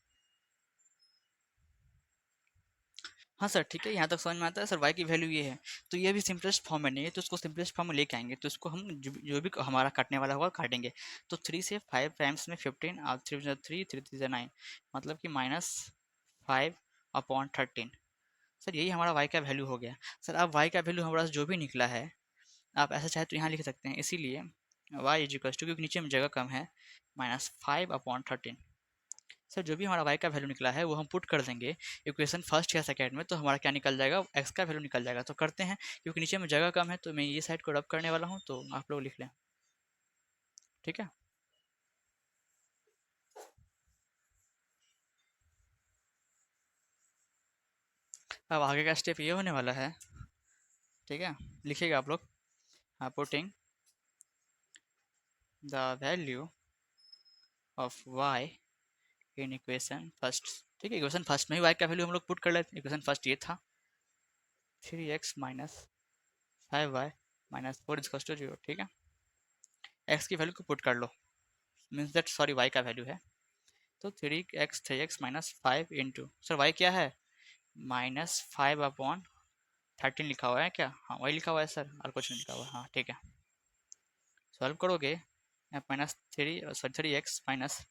[SPEAKER 1] हाँ सर ठीक है, यहाँ तक समझ में आता है सर। y की वैल्यू ये है, तो ये भी सिंपलेस्ट फॉर्म में नहीं है, तो इसको सिंपलेस्ट फॉर्म में लेके आएंगे। तो इसको हम जो भी हमारा काटने वाला होगा काटेंगे। तो 3 से 5 टाइम्स में 15 और 3 3 3 3 9, मतलब कि माइनस 5/13। सर यही हमारा y का वैल्यू हो गया। सर अब y का वैल्यू हमारे पास जो भी निकला है, आप ऐसा चाहे तो यहाँ लिख सकते हैं। इसीलिए y इज इक्वल टू, क्योंकि नीचे में जगह कम है, -5/13। सर जो भी हमारा y का वैल्यू निकला है वो हम पुट कर देंगे इक्वेशन फर्स्ट या सेकेंड में, तो हमारा क्या निकल जाएगा, x का वैल्यू निकल जाएगा। तो करते हैं, क्योंकि नीचे में जगह कम है तो मैं ये साइड को रब करने वाला हूँ, तो आप लोग लिख लें। ठीक है, अब आगे का स्टेप ये होने वाला है। ठीक है, लिखिएगा आप लोग, putting the value of y in equation first. ठीक है, इक्वेशन फर्स्ट में ही y का वैल्यू हम लोग पुट कर लेते हैं। इक्वेशन फर्स्ट ये था 3x minus 5y minus 4 is to 0। ठीक है, x की वैल्यू को पुट कर लो, मीन्स दैट सॉरी y का वैल्यू है, तो 3x minus 5 into, sir y क्या है, -5/13 लिखा हुआ है क्या? हाँ वही लिखा हुआ है सर, और कुछ नहीं लिखा हुआ। हाँ ठीक है, सॉल्व करोगे, minus 3x minus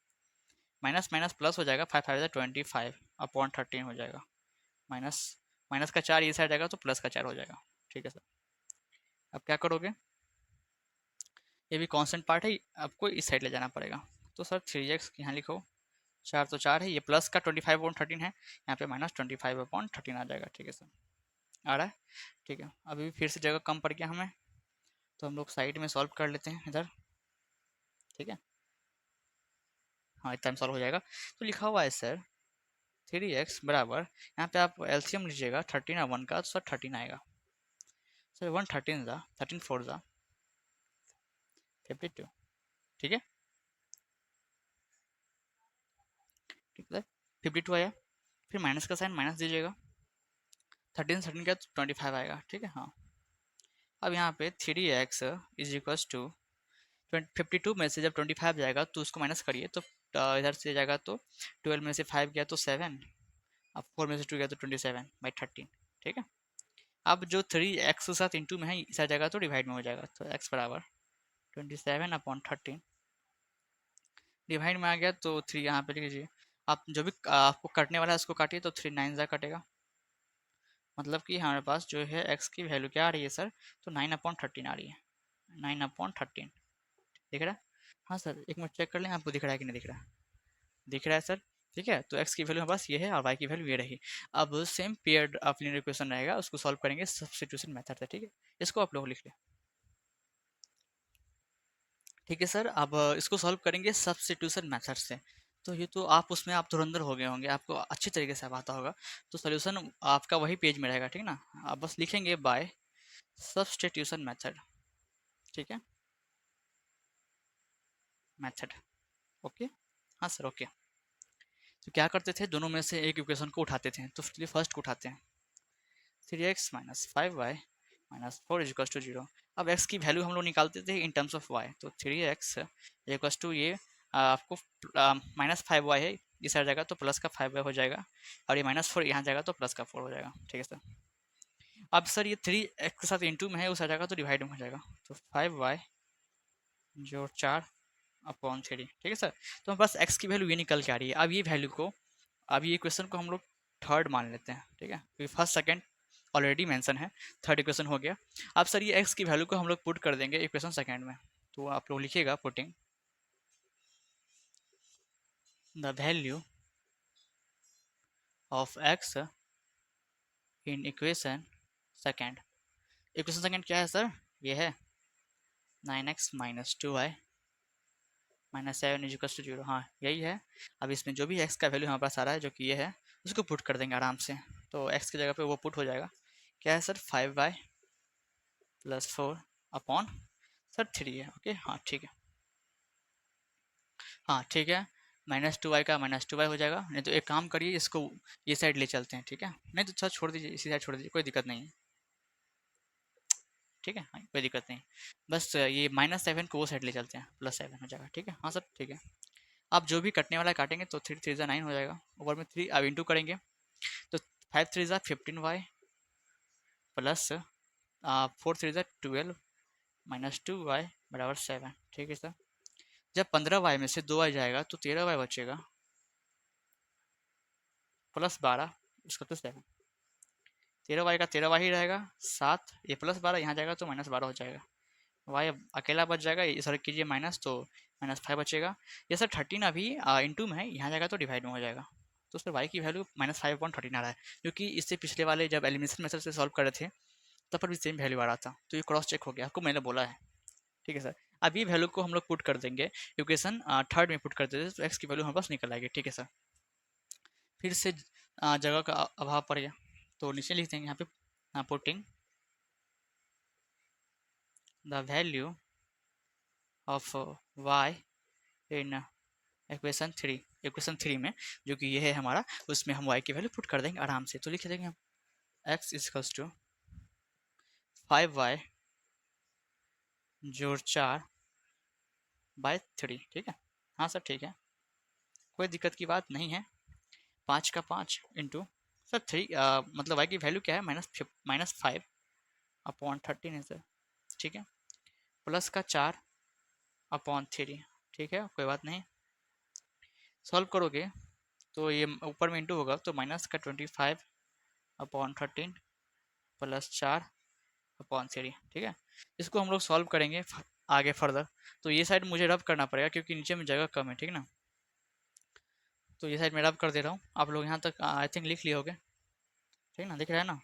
[SPEAKER 1] minus minus plus हो जाएगा, 5 5 25/13 हो जाएगा। माइनस माइनस का 4 ये साइड जाएगा तो प्लस का 4 हो जाएगा। ठीक है सर, अब क्या करोगे, ये भी कांस्टेंट पार्ट है, आपको इस साइड ले जाना पड़ेगा। तो सर 3x यहाँ लिखो, 4 तो 4 है, ये प्लस का 25/13 है, यहाँ पे -25/13 आ जाएगा। ठीक है सर, आ रहा है? ठीक है, अभी भी फिर से जगह कम पड़ गया हमें, तो हम लोग साइड में सॉल्व कर लेते हैं इधर। ठीक है, हाँ इतना सॉल्व हो जाएगा। तो लिखा हुआ है सर 3x बराबर, यहाँ पे आप एलसीएम लीजिएगा 13 और 1 का, तो सर 13 आएगा। सर 1 13 ज़ा 13 4 ज़ा 52। ठीक है, ठीक है, 52 आया, फिर माइनस का साइन माइनस दीजिएगा, 13 का 25 आएगा। ठीक है, हाँ अब यहाँ पे 3x इज इक्वल्स टू 52 में से जब 25 जाएगा तो उसको माइनस करिए, तो इधर से जाएगा तो 12 में से 5 गया तो 7, अब 4 में से 2 गया तो 27/13। ठीक है, अब जो 3x के साथ इंटू में है इस जाएगा तो डिवाइड में हो जाएगा, तो x बराबर 27/13 डिवाइड में आ गया, तो 3 यहाँ पे लिख लीजिए। आप जो भी आपको कटने वाला है उसको काटिए, तो 3 9 जा कटेगा, मतलब कि हमारे पास जो है x की वैल्यू क्या आ रही है सर, तो 9/13 आ रही है, 9/13। दिख रहा है? हाँ सर एक मिनट चेक कर लें, आपको दिख रहा है कि नहीं दिख रहा है? दिख रहा है सर, ठीक है, तो x की वैल्यू हमारे पास ये है और y की वैल्यू ये रही। अब same paired of linear equation रहेगा, उसको सॉल्व करेंगे सब्स्टिट्यूशन मेथड से। ठीक है, इसको आप लोग लिख लें। ठीक है सर, अब इसको सॉल्व करेंगे सब्स्टिट्यूशन मेथड से। तो ये तो आप उसमें आप धुरंधर हो गए होंगे, आपको अच्छी तरीके से आता होगा। तो सोल्यूशन आपका वही पेज में रहेगा, ठीक ना। आप बस लिखेंगे बाय सब्स्टिट्यूशन मेथड। ठीक है, मेथड। ओके, हाँ सर ओके। तो क्या करते थे, दोनों में से एक इक्वेशन को उठाते थे। तो चलिए फर्स्ट को उठाते हैं। 3x minus 5y minus 4 is equal to 0। अब x की वैल्यू हम लोग निकालते थे इन टर्म्स ऑफ y। तो 3x इक्वल टू ये आपको माइनस 5y है, इस आ जाएगा तो प्लस का 5y हो जाएगा, और ये माइनस 4 यहाँ जाएगा तो प्लस का 4 हो जाएगा। ठीक है सर। अब सर ये 3x के साथ इंटू में है, उस आ जाएगा तो डिवाइड में हो जाएगा। तो 5y जो 4 अपॉन 3। ठीक है सर। तो हमारे पास x की वैल्यू ये निकल के आ रही है। अब ये वैल्यू को, अब ये इक्वेशन को हम लोग थर्ड मान लेते हैं। ठीक है, क्योंकि फर्स्ट सेकंड ऑलरेडी मेंशन है, थर्ड इक्वेशन हो गया। अब सर ये x की वैल्यू को हम लोग पुट कर देंगे इक्वेशन सेकंड में। तो आप लोग लिखिएगा putting the value of x in equation second. Equation second क्या है सर, ये है 9x minus 2y minus 7 is to 0। हाँ यही है। अब इसमें जो भी x का वैल्यू हमारे पास आ रहा है, जो कि ये है, उसको पुट कर देंगे आराम से। तो x की जगह पे वो पुट हो जाएगा। क्या है sir, 5y plus 4 upon sir 3 है। ओके हाँ ठीक है, हाँ ठीक है। माइनस 2y का माइनस 2y हो जाएगा। नहीं तो एक काम करिए, इसको ये साइड ले चलते हैं। ठीक है, नहीं तो सर छोड़ दीजिए, इसी साइड छोड़ दीजिए, कोई दिक्कत नहीं है। ठीक है हाँ, कोई दिक्कत नहीं। बस ये -7 को वो साइड ले चलते हैं, +7 हो जाएगा। ठीक है हाँ सर ठीक है। आप जो भी कटने वाला काटेंगे तो 3 3 9 हो जाएगा। ऊपर में 3 अब इंटू करेंगे तो 5 3 15y प्लस 4 3 12 माइनस 2y बराबर 7। ठीक है सर। जब 15y में से 2y जाएगा तो 13y बचेगा प्लस 12, इसका तो 7। 13y का 13y ही रहेगा, 7 ये प्लस 12 यहाँ जाएगा तो -12 हो जाएगा। वाई अब अकेला बच जाएगा, ये सर कीजिए माइनस, तो -5 बचेगा। ये सर 13 अभी इंटू में है, यहाँ जाएगा तो डिवाइड में हो जाएगा। तो सर वाई की वैल्यू -5/13 आ रहा है, क्योंकि इससे पिछले वाले जब एलिमिनेशन मेथड से सॉल्व कर रहे थे तब पर भी सेम वैल्यू आ रहा था। तो ये क्रॉस चेक हो गया, आपको मैंने बोला है। ठीक है सर। अब ये वैल्यू को हम लोग पुट कर देंगे इक्वेशन थर्ड में पुट कर देते तो एक्स की वैल्यू हमारे पास निकल आएगी। ठीक है सर। फिर से जगह का अभाव पड़ गया, तो नीचे लिख देंगे यहाँ पे putting the value of y in equation three में, जो कि ये है हमारा, उसमें हम y की वैल्यू पुट कर देंगे आराम से। तो लिख देंगे हम x इक्वल्स टू 5y जोड़ 4/3। ठीक है हाँ सर ठीक है, कोई दिक्कत की बात नहीं है। 5 का 5 इंटू सर 3, मतलब y की वैल्यू क्या है, -5/13 है सर। ठीक है, प्लस का 4/3। ठीक है कोई बात नहीं। सॉल्व करोगे तो ये ऊपर में इंटू होगा, तो माइनस का 25/13 प्लस 4/3। ठीक है, इसको हम लोग सॉल्व करेंगे आगे फर्दर। तो ये साइड मुझे रब करना पड़ेगा, क्योंकि नीचे में जगह कम है। ठीक ना, तो ये साइड मैं रब कर दे रहा हूँ। आप लोग यहाँ तक आई थिंक लिख लिए होगे। ठीक ना, दिख रहा है ना,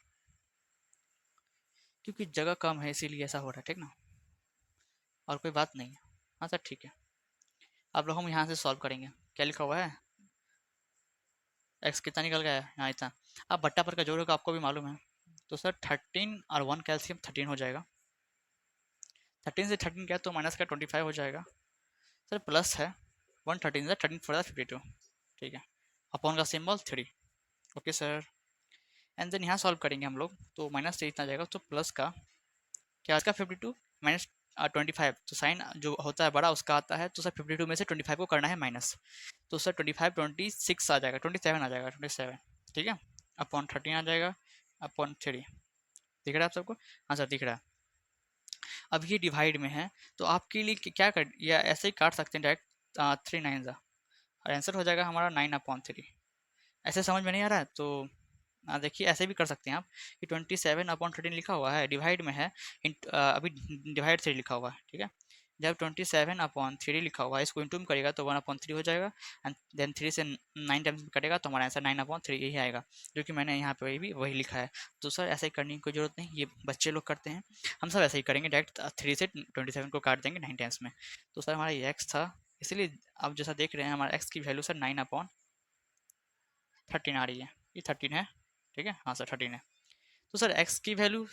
[SPEAKER 1] क्योंकि जगह कम है इसीलिए ऐसा हो रहा है। ठीक ना, और कोई बात नहीं है। हाँ सर ठीक है। अब लोग हम यहाँ से सॉल्व करेंगे। क्या लिखा हुआ है, एक्स कितना निकल गया है यहाँ इतना। अब बट्टा पर का जोड़ होगा, आपको भी मालूम है। तो सर 13 और 1 कैल्शियम 13 हो जाएगा। 13 से 13 क्या, तो माइनस का 25 हो जाएगा सर, प्लस है 113 से 13 4 52। ठीक है, अपॉन का symbol 3। Okay sir. And then यहाँ सॉल्व करेंगे हम लोग, तो माइनस से इतना जाएगा, तो प्लस का क्या इसका 52 माइनस 25, तो साइन जो होता है बड़ा उसका आता है। तो सर 52 में से 25 को करना है माइनस, तो सर 25 26 आ जाएगा, 27 आ जाएगा, 27। ठीक है, अपॉन 13 आ जाएगा, अपॉन 3। दिख रहा है आप सबको, हाँ सर दिख रहा है। अब ये डिवाइड में है, तो आपके लिए क्या कर, या ऐसे ही काट सकते हैं डायरेक्ट 3 9 जा, और आंसर हो जाएगा हमारा 9/3। ऐसे समझ में नहीं आ रहा है तो देखिए ऐसे भी कर सकते हैं आप, कि 27/13 लिखा हुआ है, डिवाइड में है, अभी डिवाइड से लिखा हुआ है। ठीक है, जब 27/3 लिखा हुआ है इसको इंटू में करेगा तो 1/3 हो जाएगा, एंड देन 3 से 9 टाइम्स में कटेगा तो हमारा आंसर 9/3 यही आएगा, जो कि मैंने यहाँ पे भी वही लिखा है। तो सर ऐसा ही करने की कोई ज़रूरत नहीं, ये बच्चे लोग करते हैं, हम सब ऐसे ही करेंगे, डायरेक्ट 3 से 27 को काट देंगे 9 टाइम्स में। तो सर हमारा ये एक्स था, इसीलिए आप जैसा देख रहे हैं हमारा एक्स की वैल्यू सर 9/13 आ रही है, ये 13 है, ठीक है, हाँ सर 13 है। तो सर एक्स की वैल्यू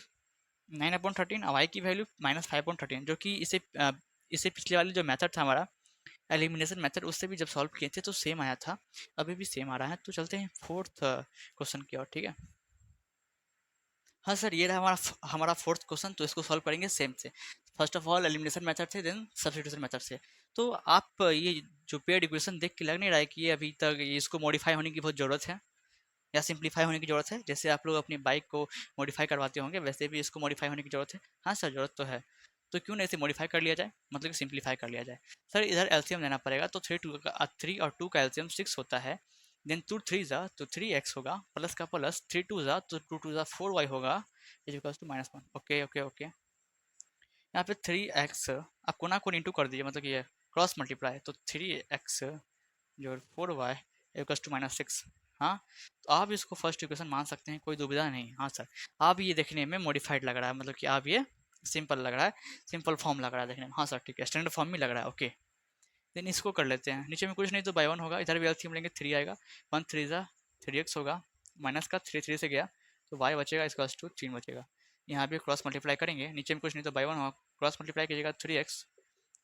[SPEAKER 1] 9/13 और वाई की वैल्यू -5/13, जो कि इसे पिछले वाले जो मेथड था हमारा एलिमिनेशन मेथड, उससे भी जब सॉल्व किए थे तो सेम आया था, अभी भी सेम आ रहा है। तो चलते हैं फोर्थ क्वेश्चन की ओर, ठीक है। हाँ सर ये रहा हमारा फोर्थ क्वेश्चन, तो इसको सॉल्व करेंगे सेम से, first of all elimination method से, देन सब्स्टिट्यूशन मेथड से। तो आप ये जो पेड इक्वेशन देख के लग नहीं रहा है कि ये अभी तक इसको मॉडिफाई होने की बहुत ज़रूरत है या सिंप्लीफाई होने की ज़रूरत है? जैसे आप लोग अपनी बाइक को मॉडिफाई करवाते होंगे वैसे भी इसको मॉडिफाई होने की ज़रूरत है। हाँ सर ज़रूरत तो है, तो क्यों ना इसे मॉडिफाई कर लिया जाए, मतलब कि सिंप्लीफाई कर लिया जाए। सर इधर एलसीएम लेना पड़ेगा, तो 3 और 2 का एलसीएम 6 होता है, देन 2 3 जा तो 3x होगा, प्लस का प्लस 3 2 जा तो 2 2 जा 4y होगा, is equals to -1। Okay okay okay, यहाँ पे 3x आप कोना कोन इंटू कर दीजिए, मतलब कि ये क्रॉस मल्टीप्लाई, तो 3x जो 4y इक्वल्स टू -6। हाँ, तो आप इसको फर्स्ट इक्वेशन मान सकते हैं, कोई दुविधा नहीं। हाँ सर, आप ये देखने में मॉडिफाइड लग रहा है, मतलब कि आप ये सिंपल लग रहा है, सिंपल फॉर्म लग रहा है देखने में। हाँ सर ठीक है, स्टैंडर्ड फॉर्म में लग रहा है, ओके। देन इसको कर लेते हैं, नीचे में कुछ नहीं तो बाई 1 होगा, इधर भी एलसीएम लेंगे 3 आएगा, 1 3 जा 3x होगा, माइनस का 3 3 से गया तो y बचेगा, इसका 3 बचेगा। यहाँ भी क्रॉस मल्टीप्लाई करेंगे, नीचे में कुछ नहीं तो बाई 1 होगा, क्रॉस मल्टीप्लाई कीजिएगा 3x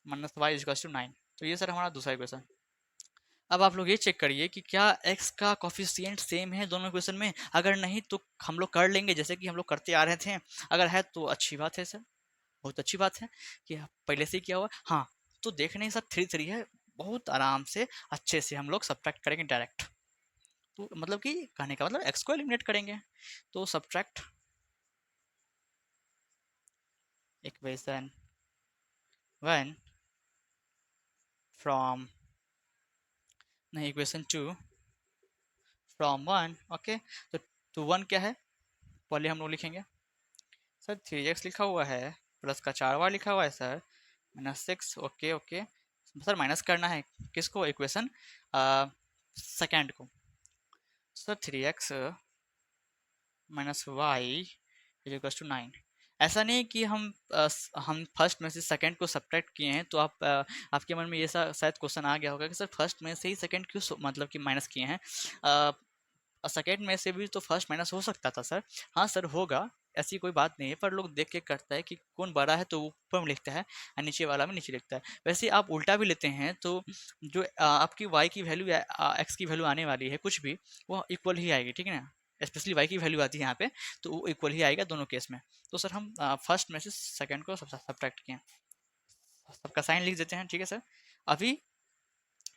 [SPEAKER 1] माइनस वाई इज 9। तो ये सर हमारा दूसरा इक्वेशन। अब आप लोग ये चेक करिए कि क्या x का कॉफिशिएंट सेम है दोनों इक्वेशन में, अगर नहीं तो हम लोग कर लेंगे जैसे कि हम लोग करते आ रहे थे, अगर है तो अच्छी बात है सर, बहुत अच्छी बात है कि पहले से ही किया हुआ। हाँ, तो देख नहीं सर 3 3 है, बहुत आराम से अच्छे से हम लोग सब्ट्रैक्ट करेंगे डायरेक्ट, तो मतलब कि कहने का मतलब x को एलिमिनेट करेंगे, तो सब्ट्रैक्ट इक्वेशन 1 फ्रॉम, नहीं इक्वेशन 2 फ्रॉम 1, ओके। तो 1 क्या है, पहले हम लोग लिखेंगे सर 3x लिखा हुआ है, प्लस का 4y लिखा हुआ है sir, -6, okay okay. Sir minus करना है किसको, इक्वेशन सेकेंड को, सर 3x -y इज 9। ऐसा नहीं कि हम फर्स्ट में से सेकंड को सब्ट्रैक्ट किए हैं, तो आपके मन में ये शायद क्वेश्चन आ गया होगा कि सर फर्स्ट में से ही सेकंड क्यों मतलब कि माइनस किए हैं, सेकेंड में से भी तो फर्स्ट माइनस हो सकता था सर। हाँ सर होगा, ऐसी कोई बात नहीं है, पर लोग देख के करता है कि कौन बड़ा है तो ऊपर में लिखता है और नीचे वाला में नीचे लिखता है। वैसे आप उल्टा भी लेते हैं तो जो आपकी y की वैल्यू या x की वैल्यू आने वाली है कुछ भी, वो इक्वल ही आएगी, ठीक है ना। स्पेशली y की वैल्यू आती है यहाँ पे, तो वो इक्वल ही आएगा दोनों केस में। तो सर हम फर्स्ट में से सेकेंड को सब्ट्रैक्ट किए, सबका साइन लिख देते हैं, ठीक है सर। अभी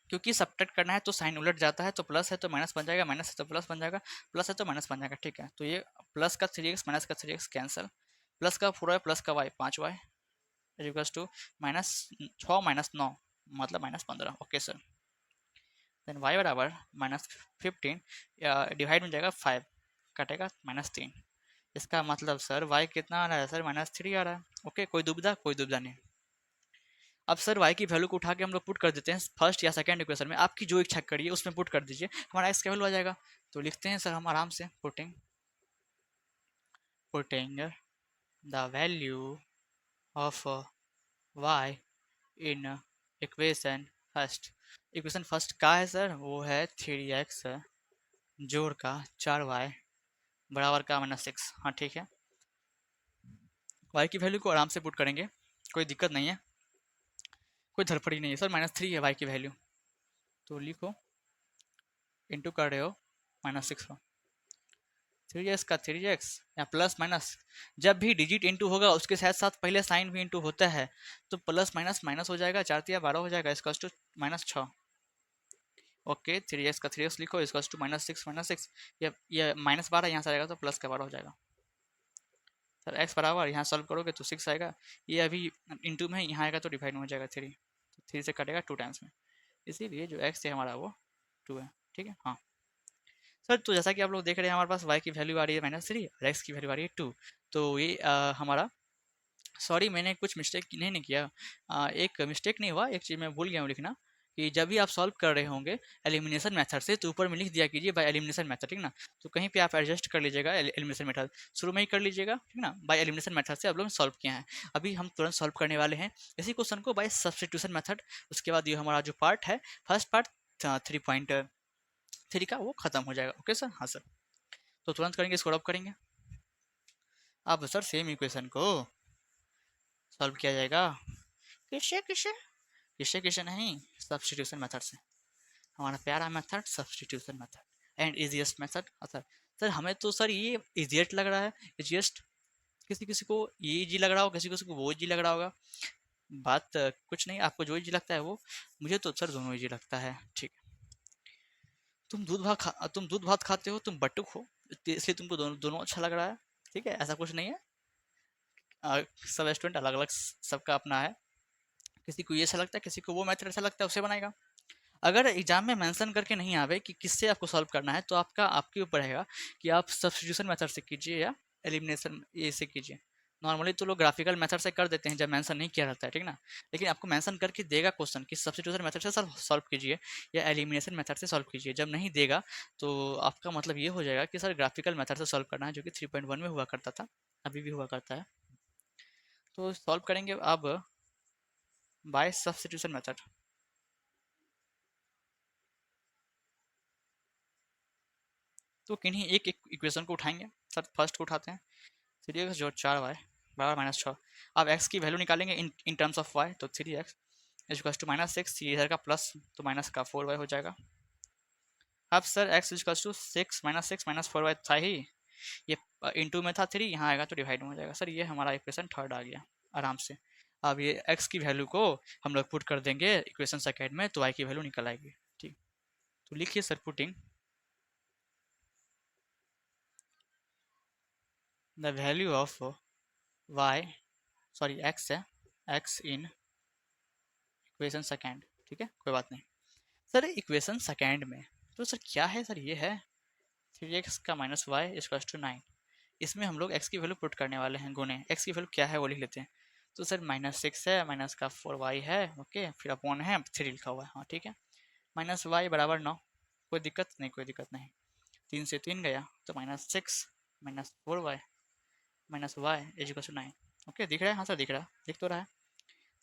[SPEAKER 1] क्योंकि सब्ट्रैक्ट करना है तो साइन उलट जाता है, तो प्लस है तो माइनस बन जाएगा, माइनस है तो प्लस बन जाएगा, प्लस है तो माइनस बन जाएगा, ठीक है। तो ये प्लस का 3x माइनस का 3x कैंसिल, प्लस का 4y प्लस का y 5y इक्वल्स टू -6 -9 मतलब -15, ओके सर। देन y बराबर -15 डिवाइड में जाएगा 5, कटेगा -3। इसका मतलब सर y कितना आ रहा है सर, -3 आ रहा है, ओके। कोई दुविधा नहीं। अब सर y की वैल्यू को उठा के हम लोग पुट कर देते हैं फर्स्ट या सेकंड इक्वेशन में, आपकी जो इच्छा करिए उसमें पुट कर दीजिए, हमारा x का वैल्यू आ जाएगा। तो लिखते हैं सर हम आराम से, putting the value of y in equation first. Equation first का है सर, वो है 3x जोड़ का 4y बराबर का -6। हाँ ठीक है, y की वैल्यू को आराम से पुट करेंगे, कोई दिक्कत नहीं है, कोई धड़पड़ी नहीं है सर। -3 है y की वैल्यू, तो लिखो इंटू कर रहे हो -6 को, 3x का 3x या प्लस माइनस, जब भी डिजिट इंटू होगा उसके साथ साथ पहले साइन भी इंटू होता है, तो प्लस माइनस माइनस हो जाएगा, 4 या 12 हो जाएगा, इसका टू -6। ओके 3x का 3x लिखो, इसका टू -6 ये -12 यहाँ से आएगा तो प्लस का 12 हो जाएगा सर। x बराबर यहाँ सॉल्व करोगे तो 6 आएगा, ये अभी इंटू में यहाँ आएगा तो डिवाइड में हो जाएगा 3, तो 3 से कटेगा 2 टाइम्स में, इसीलिए जो x है हमारा वो 2 है, ठीक है। हाँ सर, तो जैसा कि आप लोग देख रहे हैं हमारे पास y की वैल्यू आ रही है -3 और x की वैल्यू आ रही है 2, तो ये हमारा सॉरी, मैंने कुछ मिस्टेक नहीं किया। एक मिस्टेक नहीं हुआ, एक चीज़ मैं भूल गया हूँ लिखना, कि जब भी आप सॉल्व कर रहे होंगे एलिमिनेशन मेथड से, तो ऊपर में लिख दिया कीजिए बाय एलिमिनेशन मेथड, ठीक ना। तो कहीं पे आप एडजस्ट कर लीजिएगा, एलिमिनेशन मेथड शुरू में ही कर लीजिएगा, ठीक ना। बाय एलिमिनेशन मेथड से आप लोग सॉल्व किया है। अभी हम तुरंत सॉल्व करने वाले हैं इसी क्वेश्चन को बाय सब्स्टिट्यूशन मेथड। उसके बाद ये हमारा जो पार्ट है, फर्स्ट पार्ट 3.3 का, वो खत्म हो जाएगा। ओके सर, हाँ सर। तो तुरंत करेंगे, इसको रब करेंगे। अब सर सेम इक्वेशन को सॉल्व किया जाएगा किससे किससे किससे किससे नहीं, सब्स्टिट्यूशन मेथड से। हमारा प्यारा method substitution method and easiest method. Sir, sir हमें तो सर ये इजीएस्ट लग रहा है, इजीएस्ट। किसी किसी को ये इजी लग रहा होगा, किसी किसी को वो इजी लग रहा होगा। बात कुछ नहीं, आपको जो इजी लगता है वो। मुझे तो सर दोनों इजी लगता है, ठीक। तुम दूध भात खाते हो, तुम बटुक हो, इसलिए तुमको दोनों दोनों अच्छा लग रहा है, ठीक है। ऐसा कुछ नहीं है। सब स्टूडेंट अलग अलग, सबका अपना है। किसी को ये अच्छा लगता है, किसी को वो मेथड अच्छा लगता है, उसे बनाएगा। अगर एग्जाम में मेंशन करके नहीं आवे कि किससे आपको सॉल्व करना है, तो आपका आपके ऊपर रहेगा कि आप सब्स्टिट्यूशन मेथड से कीजिए या एलिमिनेशन ये से कीजिए। नॉर्मली तो लोग ग्राफिकल मेथड से कर देते हैं जब मेंशन नहीं किया रहता है, ठीक ना। लेकिन आपको मेंशन करके देगा क्वेश्चन कि सब्स्टिट्यूशन मेथड से सॉल्व कीजिए या एलिमिनेशन मेथड से सॉल्व कीजिए। जब नहीं देगा तो आपका मतलब ये हो जाएगा कि सर ग्राफिकल मेथड से सॉल्व करना है, जो कि 3.1 में हुआ करता था, अभी भी हुआ करता है। तो सॉल्व करेंगे अब बाय सब्स्टिट्यूशन मेथड। तो किन्हीं एक इक्वेशन को उठाएंगे। सर फर्स्ट को उठाते हैं, 3x जो 4y बराबर -6। अब x की वैल्यू निकालेंगे इन टर्म्स ऑफ y, तो 3x इक्वल्स टू -6, ये इधर का प्लस तो माइनस का 4y हो जाएगा। अब sir x equals to 6 -4y था ही, ये इनटू में था 3, यहाँ आएगा तो डिवाइड में हो जाएगा। सर ये हमारा इक्वेशन थर्ड आ गया आराम से। अब ये x की वैल्यू को हम लोग पुट कर देंगे इक्वेशन सेकेंड में, तो y की वैल्यू निकल आएगी, ठीक। तो लिखिए sir, putting the value of y, sorry x है, x इन इक्वेशन सेकेंड, ठीक है, कोई बात नहीं। सर इक्वेशन सेकेंड में तो सर क्या है, सर ये है 3x का -y इक्वल्स टू 9। इसमें हम लोग x की वैल्यू पुट करने वाले हैं, गुने x की वैल्यू क्या है वो लिख लेते हैं। तो सर -6 है, माइनस का 4y है, ओके, फिर अपॉन है 3 लिखा हुआ है, हाँ ठीक है। -y बराबर 9, कोई दिक्कत नहीं, कोई दिक्कत नहीं। 3 से 3 गया तो -6 -4y -y equals to 9। Okay, दिख रहा है, हाँ सर दिख रहा है, दिख तो रहा है।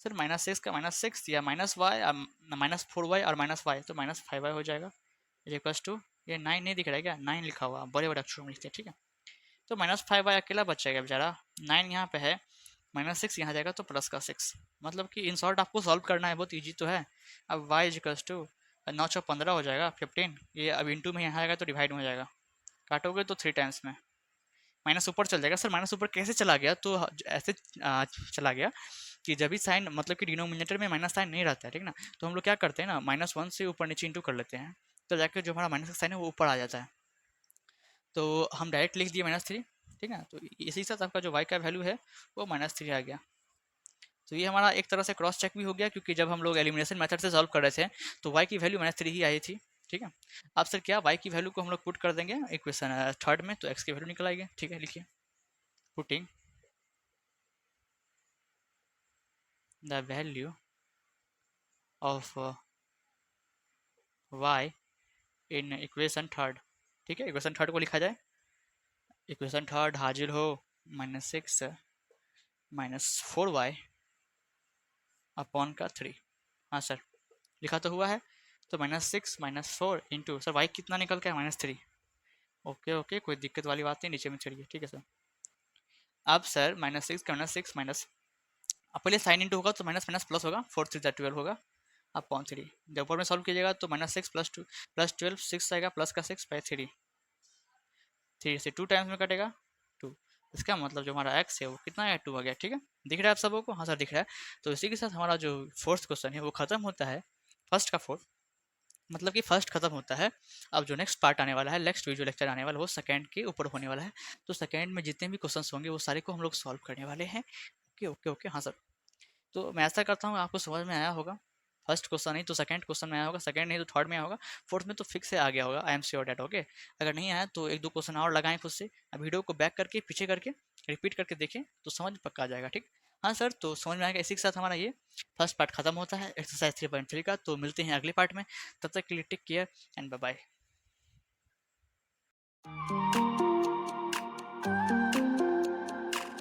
[SPEAKER 1] सर -6 का -6 या -y, -4y और -y, तो -5y हो जाएगा इक्वल्स टू, ये 9 नहीं दिख रहा है क्या, 9 लिखा हुआ बड़े बड़े अक्षरों में लिखते हैं, ठीक है। तो -5y अकेला बच जाएगा बेचारा, 9 यहाँ पे है, -6 यहाँ जाएगा तो प्लस का 6। मतलब कि इन शॉर्ट आपको सॉल्व करना है, बहुत ईजी तो है। अब y इक्वल्स टू 9 × 15 हो जाएगा 15, ये अब इंटू में यहाँ आएगा तो डिवाइड में हो जाएगा, काटोगे तो 3 टाइम्स में माइनस ऊपर चल जाएगा। सर माइनस ऊपर कैसे चला गया, तो ऐसे चला गया कि जब भी साइन, मतलब कि डिनोमिनेटर में माइनस साइन नहीं रहता है, ठीक ना। तो हम लोग क्या करते हैं ना, -1 से ऊपर नीचे इंटू कर लेते हैं, तो जाके जो हमारा माइनस का साइन है वो ऊपर आ जाता है। तो हम डायरेक्ट लिख दिए -3, ठीक है। तो इसी के साथ आपका जो y का वैल्यू है वो -3 आ गया। तो ये हमारा एक तरह से क्रॉस चेक भी हो गया, क्योंकि जब हम लोग एलिमिनेशन मेथड से सॉल्व कर रहे थे तो y की वैल्यू -3 ही आई थी, ठीक है। अब सर क्या y की वैल्यू को हम लोग पुट कर देंगे इक्वेशन थर्ड में, तो x की वैल्यू निकल आएगी, ठीक है। लिखिए, putting the value of y in equation third, ठीक है। इक्वेशन थर्ड को लिखा जाए, इक्वेशन थर्ड हाजिर हो -6 -4y अपॉन का 3। हाँ सर, लिखा तो हुआ है। तो -6 -4 इंटू सर y कितना निकल के -3। ओके ओके, कोई दिक्कत वाली बात नहीं, नीचे में चढ़िए, ठीक है सर। अब सर -6 का -6 माइनस, अब पहले साइन इंटू होगा तो माइनस माइनस प्लस होगा, 4 3 12 होगा अपॉन 3। जब ऊपर में सॉल्व कीजिएगा तो -6 प्लस 12 6 आएगा, प्लस का 6 बाई 3, 3 से 2 टाइम्स में कटेगा 2। इसका मतलब जो हमारा x है वो कितना है, 2 आ गया, ठीक है। दिख रहा है आप सबों को, हाँ सर दिख रहा है। तो इसी के साथ हमारा जो फोर्थ क्वेश्चन है वो खत्म होता है, फर्स्ट का फोर्थ, मतलब कि फर्स्ट खत्म होता है। अब जो नेक्स्ट पार्ट आने वाला है, नेक्स्ट वीडियो लेक्चर आने वाला है, वो सेकंड के ऊपर होने वाला है। तो सेकंड में जितने भी क्वेश्चंस होंगे वो सारे को हम लोग सॉल्व करने वाले हैं। ओके ओके ओके, हाँ सर। तो मैं ऐसा करता हूँ, आपको समझ में आया होगा। फर्स्ट क्वेश्चन नहीं तो सेकंड क्वेश्चन में आया होगा, सेकंड नहीं तो थर्ड में आया होगा, फोर्थ में तो फिक्स से आ गया होगा, I am sure that. Okay, अगर नहीं आया तो एक दो क्वेश्चन और लगाएं खुद से, अब वीडियो को बैक करके पीछे करके रिपीट करके देखें तो समझ पक्का आ जाएगा, ठीक। हाँ सर, तो समझ में आएगा। इसी के साथ हमारा ये फर्स्ट पार्ट खत्म होता है एक्सरसाइज 3.3 का। तो मिलते हैं अगले पार्ट में, तब तक के लिए take care and bye bye.